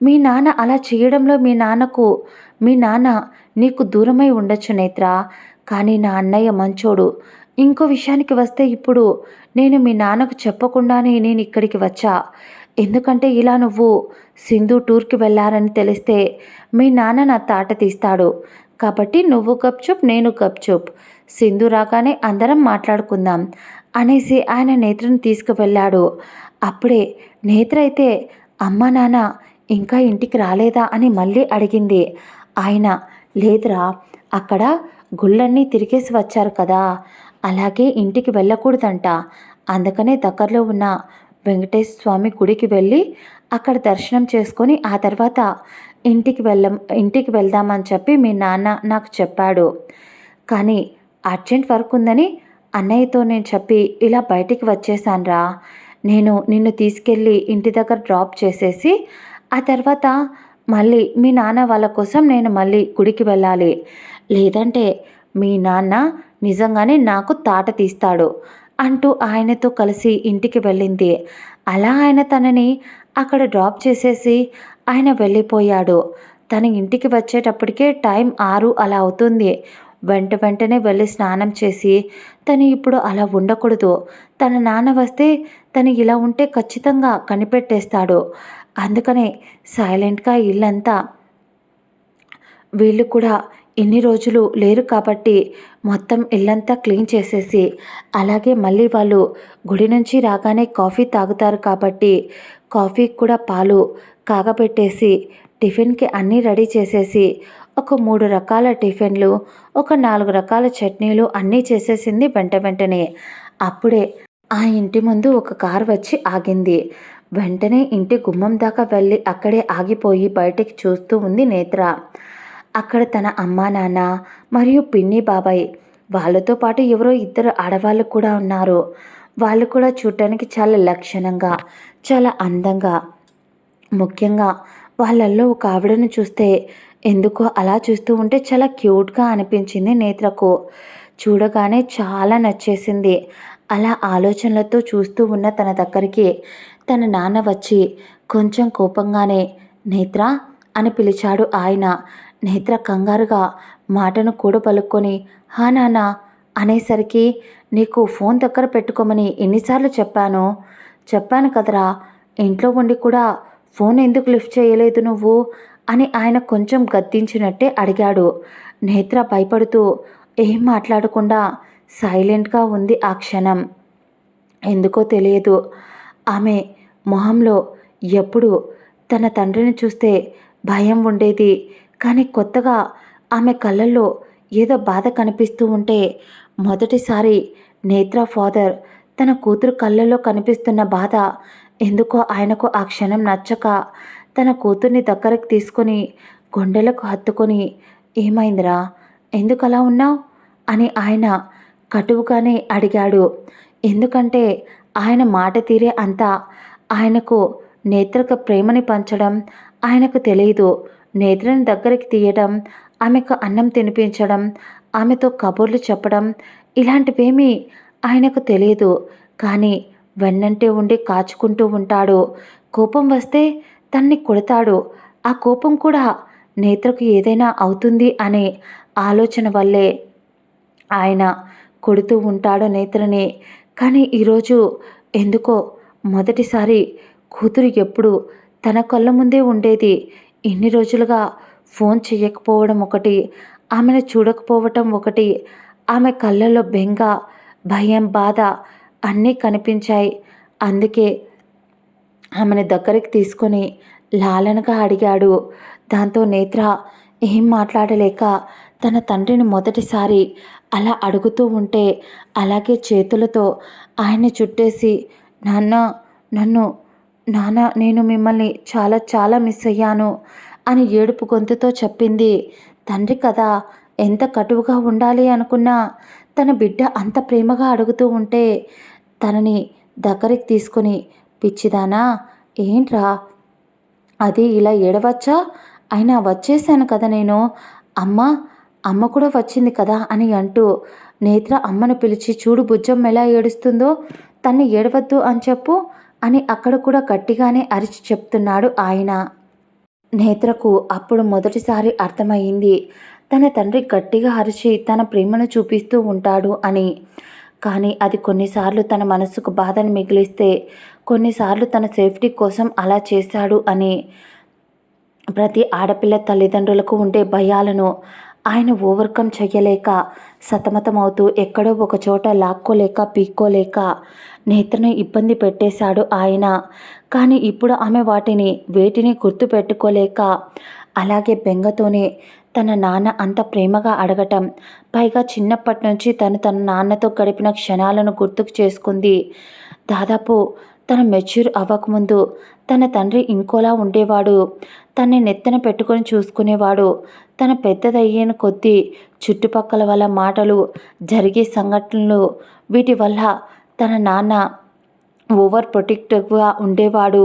మీ నాన్న అలా చేయడంలో మీ నాన్న నీకు దూరమై ఉండొచ్చు నేత్ర. కానీ నా అన్నయ్య మంచోడు. ఇంకో విషయానికి వస్తే ఇప్పుడు నేను మీ నాన్నకు చెప్పకుండానే నేను ఇక్కడికి వచ్చా. ఎందుకంటే ఇలా నువ్వు సింధు టూర్కి వెళ్ళారని తెలిస్తే మీ నాన్న నా తాట తీస్తాడు. కాబట్టి నువ్వు గప్చుప్, నేను గప్చుప్. సింధు రాగానే అందరం మాట్లాడుకుందాం అనేసి ఆయన నేత్రను తీసుకువెళ్ళాడు. అప్పుడే నేత్ర అయితే అమ్మ నాన్న ఇంకా ఇంటికి రాలేదా అని మళ్ళీ అడిగింది. ఆయన లేదురా, అక్కడ గుళ్ళన్నీ తిరిగేసి వచ్చారు కదా, అలాగే ఇంటికి వెళ్ళకూడదంట. అందుకనే దగ్గరలో ఉన్న వెంకటేశ్వర స్వామి గుడికి వెళ్ళి అక్కడ దర్శనం చేసుకొని ఆ తర్వాత ఇంటికి వెళ్దామని చెప్పి మీ నాన్న నాకు చెప్పాడు. కానీ అర్జెంట్ వర్క్ ఉందని అన్నయ్యతో నేను చెప్పి ఇలా బయటికి వచ్చేసానురా. నేను నిన్ను తీసుకెళ్ళి ఇంటి దగ్గర డ్రాప్ చేసేసి ఆ తర్వాత మళ్ళీ మీ నాన్న వాళ్ళ కోసం నేను మళ్ళీ గుడికి వెళ్ళాలి. లేదంటే మీ నాన్న నిజంగానే నాకు తాట తీస్తాడు అంటూ ఆయనతో కలిసి ఇంటికి వెళ్ళింది. అలా ఆయన తనని అక్కడ డ్రాప్ చేసేసి ఆయన వెళ్ళిపోయాడు. తన ఇంటికి వచ్చేటప్పటికే టైం 6 అలా అవుతుంది. వెంటనే వెళ్ళి స్నానం చేసి తను ఇప్పుడు అలా ఉండకూడదు. తన నాన్న వస్తే తను ఇలా ఉంటే ఖచ్చితంగా కనిపెట్టేస్తాడు. అందుకనే సైలెంట్గా ఇల్లంతా వీళ్ళు కూడా ఇన్ని రోజులు లేరు కాబట్టి మొత్తం ఇల్లంతా క్లీన్ చేసేసి అలాగే మళ్ళీ వాళ్ళు గుడి నుంచి రాగానే కాఫీ తాగుతారు కాబట్టి కాఫీకి కూడా పాలు కాగబెట్టేసి టిఫిన్కి అన్నీ రెడీ చేసేసి ఒక 3 రకాల టిఫిన్లు, ఒక 4 రకాల చట్నీలు అన్నీ చేసేసింది వెంటనే. అప్పుడే ఆ ఇంటి ముందు ఒక కారు వచ్చి ఆగింది. వెంటనే ఇంటి గుమ్మం దాకా వెళ్ళి అక్కడే ఆగిపోయి బయటికి చూస్తూ ఉంది నేత్ర. అక్కడ తన అమ్మా నాన్న మరియు పిన్ని బాబాయ్ వాళ్ళతో పాటు ఎవరో 2 ఆడవాళ్ళు కూడా ఉన్నారు. వాళ్ళు కూడా చూడటానికి చాలా లక్షణంగా, చాలా అందంగా, ముఖ్యంగా వాళ్ళల్లో ఒక ఆవిడను చూస్తే ఎందుకో అలా చూస్తూ ఉంటే చాలా క్యూట్గా అనిపించింది నేత్రకు. చూడగానే చాలా నచ్చేసింది. అలా ఆలోచనలతో చూస్తూ ఉన్న తన దగ్గరికి తన నాన్న వచ్చి కొంచెం కోపంగానే నేత్ర అని పిలిచాడు ఆయన. నేత్ర కంగారుగా మాటను కూడబలుక్కొని హా నాన్న అనేసరికి నీకు ఫోన్ దగ్గర పెట్టుకోమని ఎన్నిసార్లు చెప్పాను కదరా, ఇంట్లో ఉండి కూడా ఫోన్ ఎందుకు లిఫ్ట్ చేయలేదు నువ్వు అని ఆయన కొంచెం గద్దించినట్టే అడిగాడు. నేత్ర భయపడుతూ ఏం మాట్లాడకుండా సైలెంట్గా ఉంది ఆ క్షణం. ఎందుకో తెలియదు, ఆమె మొహంలో ఎప్పుడు తన తండ్రిని చూస్తే భయం ఉండేది. కానీ కొత్తగా ఆమె కళ్ళల్లో ఏదో బాధ కనిపిస్తూ ఉంటే మొదటిసారి నేత్ర ఫాదర్ తన కూతురు కళ్ళల్లో కనిపిస్తున్న బాధ ఎందుకో ఆయనకు ఆ క్షణం నచ్చక తన కూతుర్ని దగ్గరకు తీసుకొని గుండెలకు హత్తుకొని ఏమైందిరా, ఎందుకు అలా ఉన్నావు అని ఆయన కటువుగానే అడిగాడు. ఎందుకంటే ఆయన మాట తీరే అంతా ఆయనకు నేత్రకు ప్రేమని పంచడం ఆయనకు తెలియదు. నేత్రని దగ్గరికి తీయడం, ఆమెకు అన్నం తినిపించడం, ఆమెతో కబుర్లు చెప్పడం ఇలాంటివేమీ ఆయనకు తెలియదు. కానీ వెన్నంటే ఉండి కాచుకుంటూ ఉంటాడు. కోపం వస్తే తన్ని కొడతాడు. ఆ కోపం కూడా నేత్రకు ఏదైనా అవుతుంది అనే ఆలోచన వల్లే ఆయన కొడుతూ ఉంటాడు నేత్రని. కానీ ఈరోజు ఎందుకో మొదటిసారి కూతురు ఎప్పుడు తన కళ్ళ ముందే ఉండేది. ఇన్ని రోజులుగా ఫోన్ చేయకపోవడం ఒకటి, ఆమెను చూడకపోవటం ఒకటి, ఆమె కళ్ళల్లో బెంగ, భయం, బాధ అన్నీ కనిపించాయి. అందుకే ఆమెను దగ్గరికి తీసుకొని లాలనగా అడిగాడు. దాంతో నేత్ర ఏం మాట్లాడలేక తన తండ్రిని మొదటిసారి అలా అడుగుతూ ఉంటే అలాగే చేతులతో ఆయన్ని చుట్టేసి నాన్న నన్ను నాన్న నేను మిమ్మల్ని చాలా చాలా మిస్ అయ్యాను అని ఏడుపు గొంతుతో చెప్పింది. తండ్రి కదా ఎంత కటువుగా ఉండాలి అనుకున్నా తన బిడ్డ అంత ప్రేమగా అడుగుతూ ఉంటే తనని దగ్గరికి తీసుకుని, పిచ్చిదానా ఏంట్రా అది ఇలా ఏడవచ్చా? అయినా వచ్చేసాను కదా నేను. అమ్మ, అమ్మ కూడా వచ్చింది కదా అని అంటూ నేత్ర అమ్మను పిలిచి చూడు బుజ్జమ్మ ఎలా ఏడుస్తుందో, తన్ని ఏడవద్దు అని చెప్పు అని అక్కడ కూడా గట్టిగానే అరిచి చెప్తున్నాడు ఆయన. నేత్రకు అప్పుడు మొదటిసారి అర్థమయ్యింది తన తండ్రి గట్టిగా అరిచి తన ప్రేమను చూపిస్తూ ఉంటాడు అని. కానీ అది కొన్నిసార్లు తన మనసుకు బాధను మిగిలిస్తే, కొన్నిసార్లు తన సేఫ్టీ కోసం అలా చేశాడు అని. ప్రతి ఆడపిల్ల తల్లిదండ్రులకు ఉండే భయాలను ఆయన ఓవర్కమ్ చెయ్యలేక సతమతమవుతూ ఎక్కడో ఒకచోట లాక్కోలేక పీక్కోలేక నేత్రను ఇబ్బంది పెట్టేశాడు ఆయన. కానీ ఇప్పుడు ఆమె వేటిని గుర్తు పెట్టుకోలేక అలాగే బెంగతోనే తన నాన్న అంత ప్రేమగా అడగటం, పైగా చిన్నప్పటి నుంచి తన నాన్నతో గడిపిన క్షణాలను గుర్తుకు చేసుకుంది. దాదాపు తన మెచ్యూర్ అవ్వకముందు తన తండ్రి ఇంకోలా ఉండేవాడు. తన్ని నెత్తన పెట్టుకొని చూసుకునేవాడు. తన పెద్దదయ్యేన కొద్దీ చుట్టుపక్కల వాళ్ళ మాటలు, జరిగే సంఘటనలు, వీటి వల్ల తన నాన్న ఓవర్ ప్రొటెక్టివ్గా ఉండేవాడు.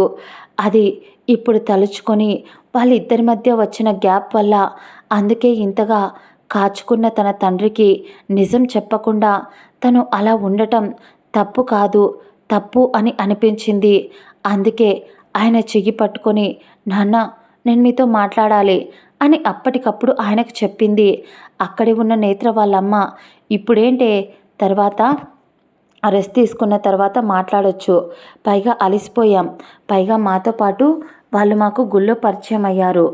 అది ఇప్పుడు తలుచుకొని వాళ్ళిద్దరి మధ్య వచ్చిన గ్యాప్ వల్ల, అందుకే ఇంతగా కాచుకున్న తన తండ్రికి నిజం చెప్పకుండా తను అలా ఉండటం తప్పు కాదు, తప్పు అని అనిపించింది. అందుకే ఆయన చెయ్యి పట్టుకొని, నాన్న నేను మీతో మాట్లాడాలి అని అప్పటికప్పుడు ఆయనకు చెప్పింది. అక్కడే ఉన్న నేత్ర వాళ్ళమ్మ, ఇప్పుడేంటే తర్వాత రెస్ట్ తీసుకున్న తర్వాత మాట్లాడొచ్చు, పైగా అలిసిపోయాం, పైగా మాతో పాటు వాళ్ళు మాకు గుళ్ళో పరిచయం అయ్యారు,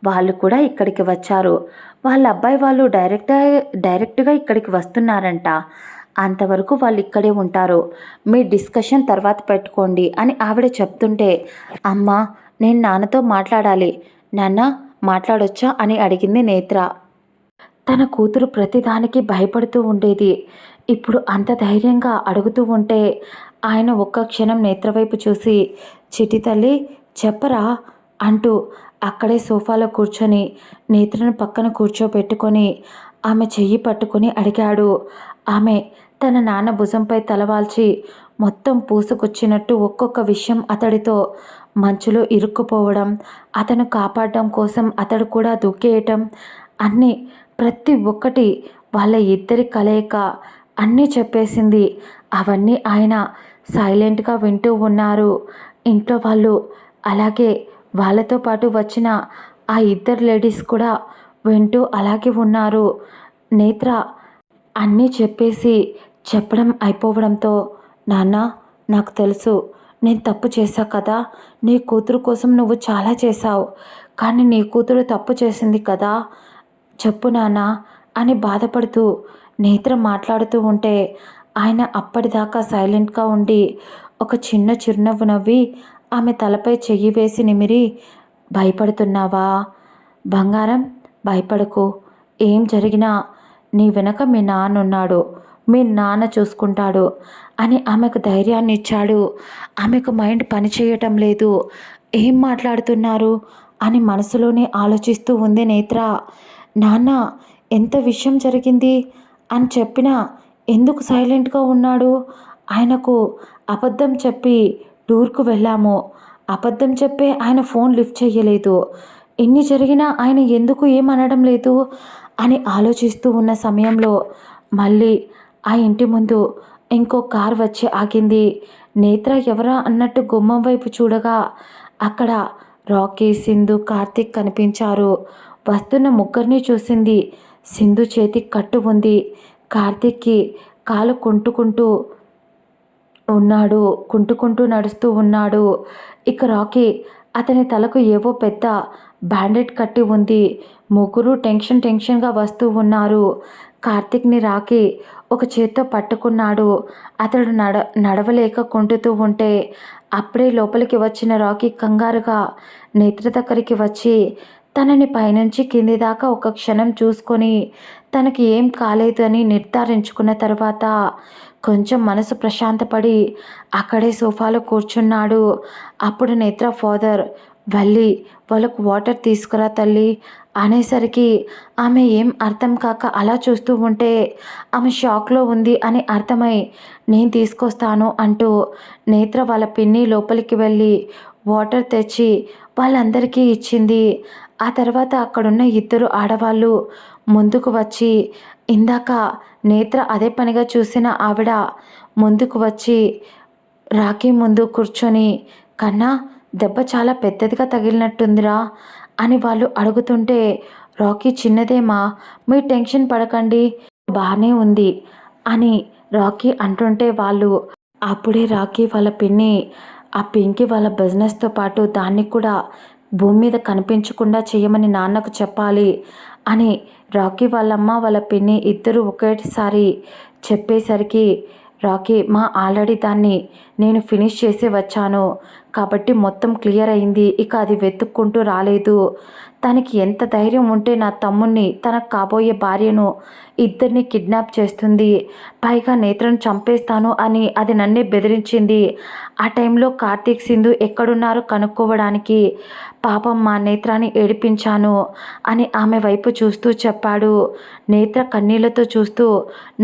వాళ్ళు కూడా ఇక్కడికి వచ్చారు, వాళ్ళ అబ్బాయి వాళ్ళు డైరెక్ట్గా ఇక్కడికి వస్తున్నారంట, అంతవరకు వాళ్ళు ఇక్కడే ఉంటారు, మీ డిస్కషన్ తర్వాత పెట్టుకోండి అని ఆవిడ చెప్తుంటే, అమ్మ నేను నాన్నతో మాట్లాడాలి, నాన్న మాట్లాడొచ్చా అని అడిగింది నేత్ర. తన కూతురు ప్రతిదానికి భయపడుతూ ఉండేది. ఇప్పుడు అంత ధైర్యంగా అడుగుతూ ఉంటే ఆయన ఒక్క క్షణం నేత్రవైపు చూసి, చిట్టి తల్లి చెప్పరా అంటూ అక్కడే సోఫాలో కూర్చొని నేత్రను పక్కన కూర్చోబెట్టుకొని ఆమె చెయ్యి పట్టుకొని అడిగాడు. ఆమె తన నాన్న భుజంపై తలవాల్చి మొత్తం పూసుకొచ్చినట్టు ఒక్కొక్క విషయం అతడితో మంచులో ఇరుక్కుపోవడం, అతను కాపాడడం కోసం అతడు కూడా దూకేయటం, అన్నీ ప్రతి ఒక్కటి వాళ్ళ ఇద్దరి కలయిక అన్నీ చెప్పేసింది. అవన్నీ ఆయన సైలెంట్గా వింటూ ఉన్నారు. ఇంట్లో వాళ్ళు, అలాగే వాళ్ళతో పాటు వచ్చిన ఆ ఇద్దరు లేడీస్ కూడా వింటూ అలాగే ఉన్నారు. నేత్ర అన్నీ చెప్పడం అయిపోవడంతో, నాన్న నాకు తెలుసు నేను తప్పు చేశా కదా, నీ కూతురు కోసం నువ్వు చాలా చేశావు, కానీ నీ కూతురు తప్పు చేసింది కదా, చెప్పు నాన్న అని బాధపడుతూ నేత్ర మాట్లాడుతూ ఉంటే ఆయన అప్పటిదాకా సైలెంట్గా ఉండి ఒక చిన్న చిరునవ్వు నవ్వి ఆమె తలపై చెయ్యి వేసి నిమిరి, భయపడుతున్నావా బంగారం, భయపడకు, ఏం జరిగినా నీ వెనక మీ నాన్న ఉన్నాడు, మీ నాన్న చూసుకుంటాడు అని ఆమెకు ధైర్యాన్ని ఇచ్చాడు. ఆమెకు మైండ్ పనిచేయటం లేదు. ఏం మాట్లాడుతున్నారు అని మనసులోనే ఆలోచిస్తూ ఉంది నేత్ర. నాన్న ఎంత విషయం జరిగింది అని చెప్పినా ఎందుకు సైలెంట్గా ఉన్నాడు? ఆయనకు అబద్ధం చెప్పి టూర్కు వెళ్ళాము, అబద్ధం చెప్పే ఆయన ఫోన్ లిఫ్ట్ చేయలేదు, ఎన్ని జరిగినా ఆయన ఎందుకు ఏమనడం లేదు అని ఆలోచిస్తూ ఉన్న సమయంలో మళ్ళీ ఆ ఇంటి ముందు ఇంకో కార్ వచ్చి ఆగింది. నేత్ర ఎవరా అన్నట్టు గుమ్మం వైపు చూడగా అక్కడ రాకీ, సింధు, కార్తీక్ కనిపించారు. వస్తున్న ముగ్గురిని చూసింది. సింధు చేతి కట్టు ఉంది. కార్తీక్కి కాలు కుంటుకుంటూ నడుస్తూ ఉన్నాడు. ఇక రాకీ, అతని తలకు ఏవో పెద్ద బ్యాండేడ్ కట్టి ఉంది. ముగ్గురు టెన్షన్గా వస్తూ ఉన్నారు. కార్తీక్ని రాకీ ఒక చేత్తో పట్టుకున్నాడు. అతడు నడవలేక కుంటుతూ ఉంటే అప్పుడే లోపలికి వచ్చిన రాకీ కంగారుగా నేత్ర దగ్గరికి వచ్చి తనని పైనుంచి కింది దాకా ఒక క్షణం చూసుకొని తనకి ఏం కాలేదు అని నిర్ధారించుకున్న తర్వాత కొంచెం మనసు ప్రశాంతపడి అక్కడే సోఫాలో కూర్చున్నాడు. అప్పుడు నేత్ర ఫాదర్ వెళ్ళి వాళ్ళకు వాటర్ తీసుకురా తల్లి అనేసరికి ఆమె ఏం అర్థం కాక అలా చూస్తూ ఉంటే ఆమె షాక్లో ఉంది అని అర్థమై నేను తీసుకొస్తాను అంటూ నేత్ర వాళ్ళ పిన్ని లోపలికి వెళ్ళి వాటర్ తెచ్చి వాళ్ళందరికీ ఇచ్చింది. ఆ తర్వాత అక్కడున్న ఇద్దరు ఆడవాళ్ళు ముందుకు వచ్చి ఇందాక నేత్ర అదే పనిగా చూసిన ఆవిడ ముందుకు వచ్చి రాఖీ ముందు కూర్చొని కన్నా దెబ్బ చాలా పెద్దదిగా తగిలినట్టుందిరా అని వాళ్ళు అడుగుతుంటే రాకీ చిన్నదేమా మీరు టెన్షన్ పడకండి బాగానే ఉంది అని రాకీ అంటుంటే వాళ్ళు అప్పుడే రాకీ వాళ్ళ పిన్ని ఆ పింకి వాళ్ళ బిజినెస్తో పాటు దాన్ని కూడా భూమి మీద కనిపించకుండా చేయమని నాన్నకు చెప్పాలి అని రాకీ వాళ్ళమ్మ వాళ్ళ పిన్ని ఇద్దరు ఒకేసారి చెప్పేసరికి రాకీ మా ఆల్రెడీ దాన్ని నేను ఫినిష్ చేసి వచ్చాను కాబట్టి మొత్తం క్లియర్ అయింది. ఇక అది వెతుక్కుంటూ రాలేదు. తనకి ఎంత ధైర్యం ఉంటే నా తమ్ముణ్ణి తనకు కాబోయే భార్యను ఇద్దరిని కిడ్నాప్ చేస్తుంది. పైగా నేత్రను చంపేస్తాను అని అది నన్నే బెదిరించింది. ఆ టైంలో కార్తీక్ సింధు ఎక్కడున్నారో కనుక్కోవడానికి పాపం మా నేత్రాన్ని ఏడిపించాను అని ఆమె వైపు చూస్తూ చెప్పాడు. నేత్ర కన్నీళ్లతో చూస్తూ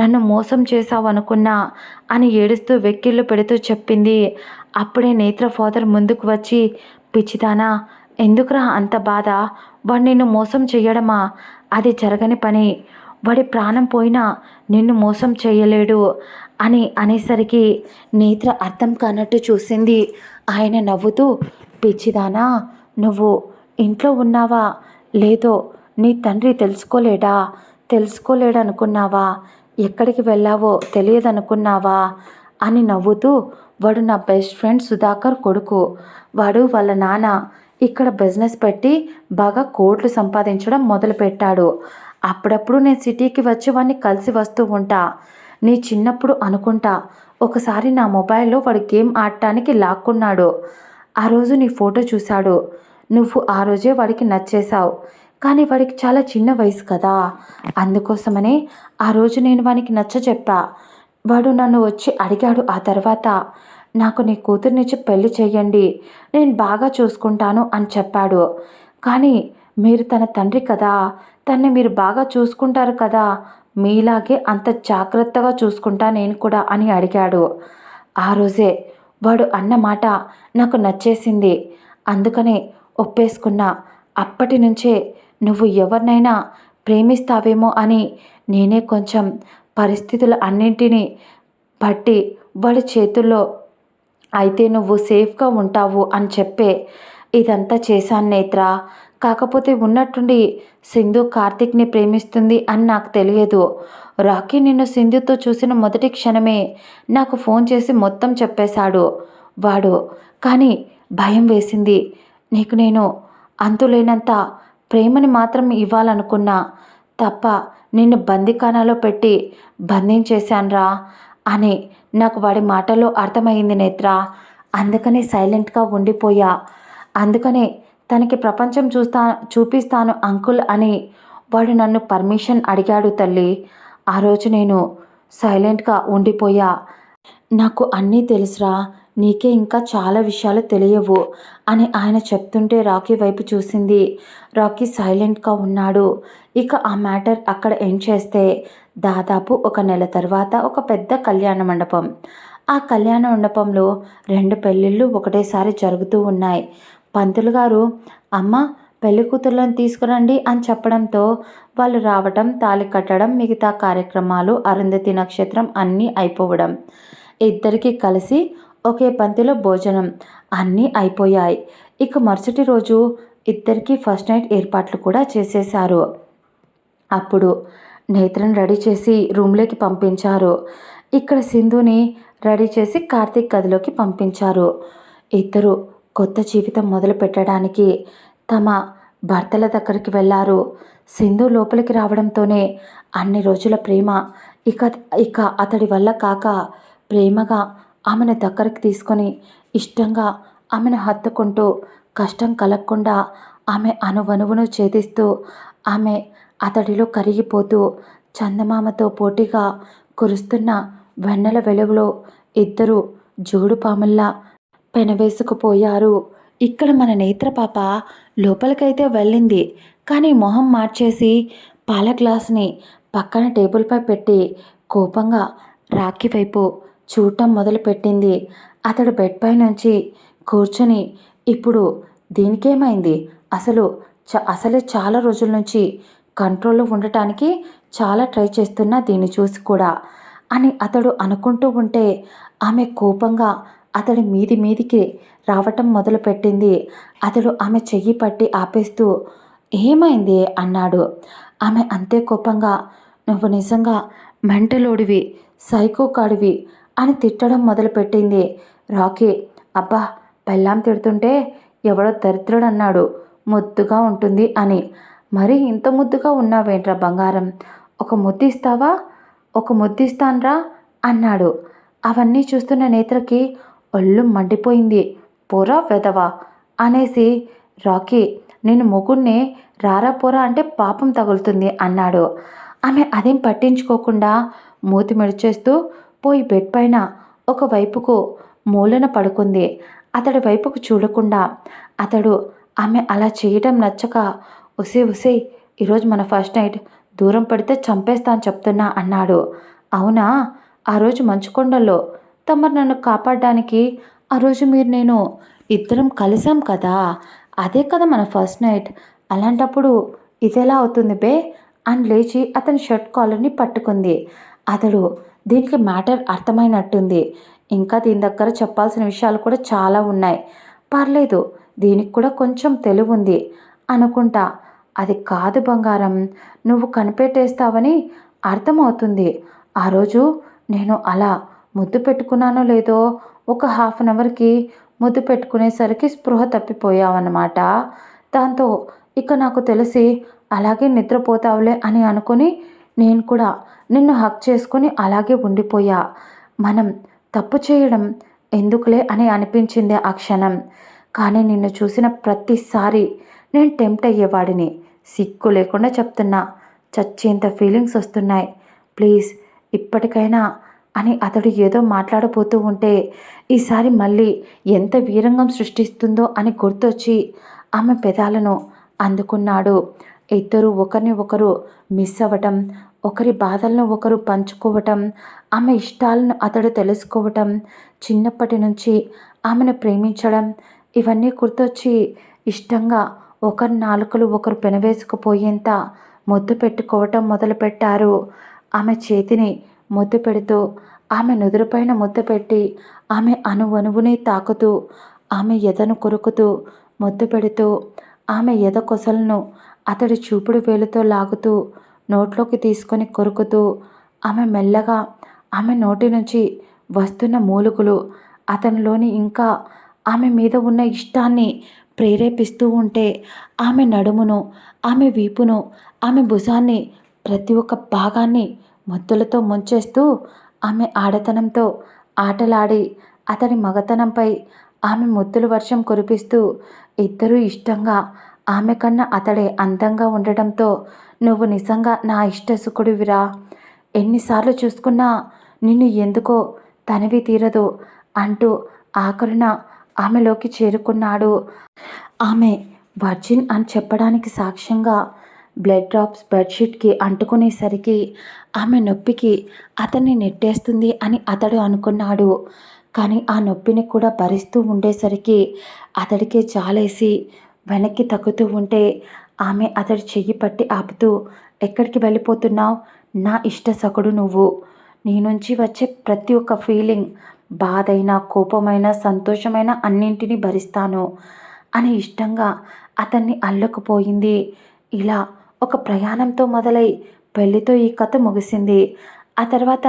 నన్ను మోసం చేశావనుకున్నా అని ఏడుస్తూ వెక్కిళ్ళు పెడుతూ చెప్పింది. అప్పుడే నేత్ర ఫాదర్ ముందుకు వచ్చి పిచ్చిదానా ఎందుకురా అంత బాధ వాడు నిన్ను మోసం చెయ్యడమా అది జరగని పని వాడి ప్రాణం పోయినా నిన్ను మోసం చేయలేడు అని అనేసరికి నేత్ర అర్థం కానట్టు చూసింది. ఆయన నవ్వుతూ పిచ్చిదానా నువ్వు ఇంట్లో ఉన్నావా లేదో నీ తండ్రి తెలుసుకోలేడనుకున్నావా ఎక్కడికి వెళ్ళావో తెలియదనుకున్నావా అని నవ్వుతూ వాడు నా బెస్ట్ ఫ్రెండ్ సుధాకర్ కొడుకు వాడు వాళ్ళ నాన్న ఇక్కడ బిజినెస్ పెట్టి బాగా కోట్లు సంపాదించడం మొదలుపెట్టాడు. అప్పుడప్పుడు నేను సిటీకి వచ్చి వాడిని కలిసి వస్తూ ఉంటా. నీ చిన్నప్పుడు అనుకుంటా ఒకసారి నా మొబైల్లో వాడు గేమ్ ఆడటానికి లాక్కున్నాడు. ఆ రోజు నీ ఫోటో చూశాడు. నువ్వు ఆ రోజే వాడికి నచ్చేశావు. కానీ వాడికి చాలా చిన్న వయసు కదా అందుకోసమనే ఆ రోజు నేను వానికి చెప్పా. వాడు నన్ను వచ్చి అడిగాడు. ఆ తర్వాత నాకు నీ కూతుర్నిచ్చి పెళ్లి చేయండి నేను బాగా చూసుకుంటాను అని చెప్పాడు. కానీ మీరు తన తండ్రి కదా తన్ని మీరు బాగా చూసుకుంటారు కదా మీలాగే అంత జాగ్రత్తగా చూసుకుంటా నేను కూడా అని అడిగాడు. ఆ రోజే వాడు అన్న మాట నాకు నచ్చేసింది. అందుకనే ఒప్పేసుకున్నా. అప్పటి నుంచే నువ్వు ఎవరినైనా ప్రేమిస్తావేమో అని నేనే కొంచెం పరిస్థితులు అన్నింటినీ బట్టి వాడి చేతుల్లో అయితే నువ్వు సేఫ్గా ఉంటావు అని చెప్పే ఇదంతా చేశాను నేత్ర. కాకపోతే ఉన్నట్టుండి సింధు కార్తీక్ని ప్రేమిస్తుంది అని నాకు తెలియదు. రాకీ నిన్ను సింధుతో చూసిన మొదటి క్షణమే నాకు ఫోన్ చేసి మొత్తం చెప్పేశాడు వాడు. కానీ భయం వేసింది. నీకు నేను అంతులేనంత ప్రేమని మాత్రం ఇవ్వాలనుకున్నా తప్ప నిన్ను బందీఖానాలో పెట్టి బంధించేశాన్రా అని నాకు వాడి మాటల్లో అర్థమైంది నేత్ర. అందుకనే సైలెంట్గా ఉండిపోయా. అందుకనే తనకి ప్రపంచం చూపిస్తాను అంకుల్ అని వాడు నన్ను పర్మిషన్ అడిగాడు తల్లి. ఆ రోజు నేను సైలెంట్గా ఉండిపోయా. నాకు అన్నీ తెలుసురా నీకే ఇంకా చాలా విషయాలు తెలియవు అని ఆయన చెప్తుంటే రాకీ వైపు చూసింది. రాకీ సైలెంట్గా ఉన్నాడు. ఇక ఆ మ్యాటర్ అక్కడ ఎండ్ చేస్తే దాదాపు 1 నెల తర్వాత ఒక పెద్ద కళ్యాణ మండపం. ఆ కళ్యాణ మండపంలో 2 పెళ్ళిళ్ళు ఒకటేసారి జరుగుతూ ఉన్నాయి. పంతులు గారు అమ్మ పెళ్లి కూతుర్లను తీసుకురండి అని చెప్పడంతో వాళ్ళు రావటం తాళి కట్టడం మిగతా కార్యక్రమాలు అరుంధతి నక్షత్రం అన్నీ అయిపోవడం ఇద్దరికీ కలిసి ఒకే పంతిలో భోజనం అన్నీ అయిపోయాయి. ఇక మరుసటి రోజు ఇద్దరికీ ఫస్ట్ నైట్ ఏర్పాట్లు కూడా చేసేశారు. అప్పుడు నేత్రను రెడీ చేసి రూమ్లోకి పంపించారు. ఇక్కడ సింధుని రెడీ చేసి కార్తీక్ గదిలోకి పంపించారు. ఇద్దరు కొత్త జీవితం మొదలు పెట్టడానికి తమ భర్తల దగ్గరికి వెళ్ళారు. సింధు లోపలికి రావడంతోనే అన్ని రోజుల ప్రేమ ఇక ఇక అతడి వల్ల కాక ప్రేమగా ఆమెను దగ్గరికి తీసుకొని ఇష్టంగా ఆమెను హత్తుకుంటూ కష్టం కలగకుండా ఆమె అణువణువును ఛేదిస్తూ ఆమె అతడిలో కరిగిపోతూ చందమామతో పోటీగా కురుస్తున్న వెన్నెల వెలుగులో ఇద్దరు జోడుపాముల్లా పెనవేసుకుపోయారు. ఇక్కడ మన నేత్ర పాప లోపలికైతే వెళ్ళింది. కానీ మొహం మార్చేసి పాల గ్లాసుని పక్కన టేబుల్పై పెట్టి కోపంగా రాఖీ వైపు చూడటం మొదలుపెట్టింది. అతడు బెడ్ పై నుంచి కూర్చొని ఇప్పుడు దీనికేమైంది? అసలే చాలా రోజుల నుంచి కంట్రోల్లో ఉండటానికి చాలా ట్రై చేస్తున్నా దీన్ని చూసి కూడా అని అతడు అనుకుంటూ ఉంటే ఆమె కోపంగా అతడి మీదికి రావటం మొదలుపెట్టింది. అతడు ఆమె చెయ్యి పట్టి ఆపేస్తూ ఏమైంది అన్నాడు. ఆమె అంతే కోపంగా నువ్వు నిజంగా మెంటలోడివి, సైకోగాడివి అని తిట్టడం మొదలుపెట్టింది. రాకీ అబ్బా పెళ్ళాం తిడుతుంటే ఎవడో దరిద్రుడన్నాడు ముద్దుగా ఉంటుంది అని. మరీ ఇంత ముద్దుగా ఉన్నావేంట్రా బంగారం, ఒక ముద్దు ఇస్తావా? ఒక ముద్దు ఇస్తాన్రా అన్నాడు. అవన్నీ చూస్తున్న నేత్రకి ఒళ్ళు మండిపోయింది. పోరా వెధవా అనేసి రాకీ నేను మొగుణ్ణి రారా పోరా అంటే పాపం తగులుతుంది అన్నాడు. ఆమె అదేం పట్టించుకోకుండా మూతి మెడిచేస్తూ పోయి బెడ్ పైన ఒకవైపుకు మూలన పడుకుంది. అతడి వైపుకు చూడకుండా అతడు ఆమె అలా చేయడం నచ్చక ఒసే ఈరోజు మన ఫస్ట్ నైట్, దూరం పడితే చంపేస్తాను చెప్తున్నా అన్నాడు. అవునా? ఆ రోజు మంచుకొండల్లో తమరు నన్ను కాపాడడానికి ఆ రోజు నేను ఇద్దరం కలిసాం కదా, అదే కదా మన ఫస్ట్ నైట్. అలాంటప్పుడు ఇదెలా అవుతుంది బే అని లేచి అతని షర్ట్ కాలర్ని పట్టుకుంది. అతడు దీనికి మ్యాటర్ అర్థమైనట్టుంది. ఇంకా దీని దగ్గర చెప్పాల్సిన విషయాలు కూడా చాలా ఉన్నాయి. పర్లేదు దీనికి కూడా కొంచెం తెలివి ఉంది అనుకుంటా. అది కాదు బంగారం, నువ్వు కనిపెట్టేస్తావని అర్థమవుతుంది. ఆ రోజు నేను అలా ముద్దు పెట్టుకున్నానో లేదో ఒక హాఫ్ అన్ అవర్కి ముద్దు పెట్టుకునేసరికి స్పృహ తప్పిపోయావన్నమాట. దాంతో ఇక నాకు తెలిసి అలాగే నిద్రపోతావులే అని అనుకుని నేను కూడా నిన్ను హక్ చేసుకుని అలాగే ఉండిపోయా. మనం తప్పు చేయడం ఎందుకులే అని అనిపించింది ఆ క్షణం. కానీ నిన్ను చూసిన ప్రతిసారి నేను టెంప్ట్ అయ్యేవాడిని. సిగ్గు లేకుండా చెప్తున్నా, చచ్చేంత ఫీలింగ్స్ వస్తున్నాయి. ప్లీజ్ ఇప్పటికైనా అని అతడు ఏదో మాట్లాడబోతూ ఉంటే ఈసారి మళ్ళీ ఎంత వీరంగం సృష్టిస్తుందో అని గుర్తొచ్చి ఆమె పెదాలను అందుకున్నాడు. ఇద్దరు ఒకరిని ఒకరు మిస్ అవ్వటం, ఒకరి బాధలను ఒకరు పంచుకోవటం, ఆమె ఇష్టాలను అతడు తెలుసుకోవటం, చిన్నప్పటి నుంచి ఆమెను ప్రేమించడం, ఇవన్నీ గుర్తొచ్చి ఇష్టంగా ఒకరి నాలుకలు ఒకరు పెనవేసుకుపోయేంత ముద్దు పెట్టుకోవటం మొదలుపెట్టారు. ఆమె చేతిని ముద్దు పెడుతూ, ఆమె నుదురుపైన ముద్దు పెట్టి, ఆమె అణువణువుని తాకుతూ, ఆమె ఎదను కొరుకుతూ ముద్దు పెడుతూ, ఆమె ఎద కొసలను అతడి చూపుడు వేలుతో లాగుతూ నోట్లోకి తీసుకొని కొరుకుతూ, ఆమె మెల్లగా ఆమె నోటి నుంచి వస్తున్న మూలుగులు అతనిలోని ఇంకా ఆమె మీద ఉన్న ఇష్టాన్ని ప్రేరేపిస్తూ ఉంటే ఆమె నడుమును, ఆమె వీపును, ఆమె భుజాన్ని, ప్రతి ఒక్క భాగాన్ని ముద్దులతో ముంచేస్తూ ఆమె ఆడతనంతో ఆటలాడి అతడి మగతనంపై ఆమె ముద్దుల వర్షం కురిపిస్తూ ఇద్దరూ ఇష్టంగా, ఆమె కన్నా అతడే అందంగా ఉండటంతో నువ్వు నిజంగా నా ఇష్టసుకుడివిరా, ఎన్నిసార్లు చూసుకున్నా నిన్ను ఎందుకో తనివి తీరదు అంటూ ఆఖరున ఆమెలోకి చేరుకున్నాడు. ఆమె వర్జిన్ అని చెప్పడానికి సాక్ష్యంగా బ్లడ్ డ్రాప్స్ బెడ్షీట్కి అంటుకునేసరికి ఆమె నొప్పికి అతన్ని నెట్టేస్తుంది అని అతడు అనుకున్నాడు. కానీ ఆ నొప్పిని కూడా భరిస్తూ ఉండేసరికి అతడికే జాలేసి వెనక్కి తగ్గుతూ ఉంటే ఆమె అతడి చెయ్యి పట్టి ఆపుతూ ఎక్కడికి వెళ్ళిపోతున్నావు? నా ఇష్ట సకుడు నువ్వు. నీ నుంచి వచ్చే ప్రతి ఒక్క ఫీలింగ్, బాధైనా కోపమైనా సంతోషమైన అన్నింటినీ భరిస్తాను అని ఇష్టంగా అతన్ని అల్లుకుపోయింది. ఇలా ఒక ప్రయాణంతో మొదలై పెళ్లితో ఈ కథ ముగిసింది. ఆ తర్వాత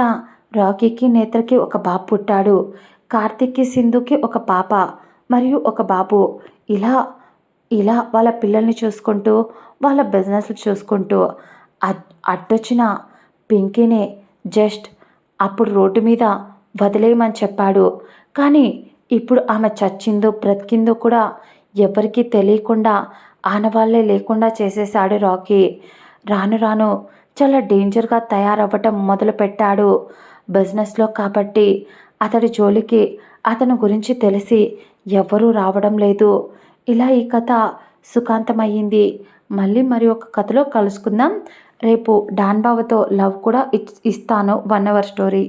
రాకీకి నేత్రకి ఒక బాబు పుట్టాడు. కార్తిక్కి సింధుకి ఒక పాప మరియు ఒక బాబు. ఇలా ఇలా వాళ్ళ పిల్లల్ని చూసుకుంటూ వాళ్ళ బిజినెస్లు చూసుకుంటూ అడ్డొచ్చిన పింకీనే జస్ట్ అప్పుడు రోడ్డు మీద వదిలేయమని చెప్పాడు. కానీ ఇప్పుడు ఆమె చచ్చిందో బ్రతికిందో కూడా ఎవరికీ తెలియకుండా ఆనవాళ్ళే లేకుండా చేసేశాడు రాకీ. రాను రాను చాలా డేంజర్గా తయారవ్వటం మొదలుపెట్టాడు. బిజినెస్లో కాబట్టి అతడి జోలికి అతని గురించి తెలిసి ఎవ్వరూ రావడం లేదు. ఇలా ఈ కథ సుఖాంతమయ్యింది. మళ్ళీ మరి ఒక కథలో కలుసుకుందాం. రేపు డాన్ బావతో లవ్ కూడా ఇస్తాను 1 అవర్ స్టోరీ.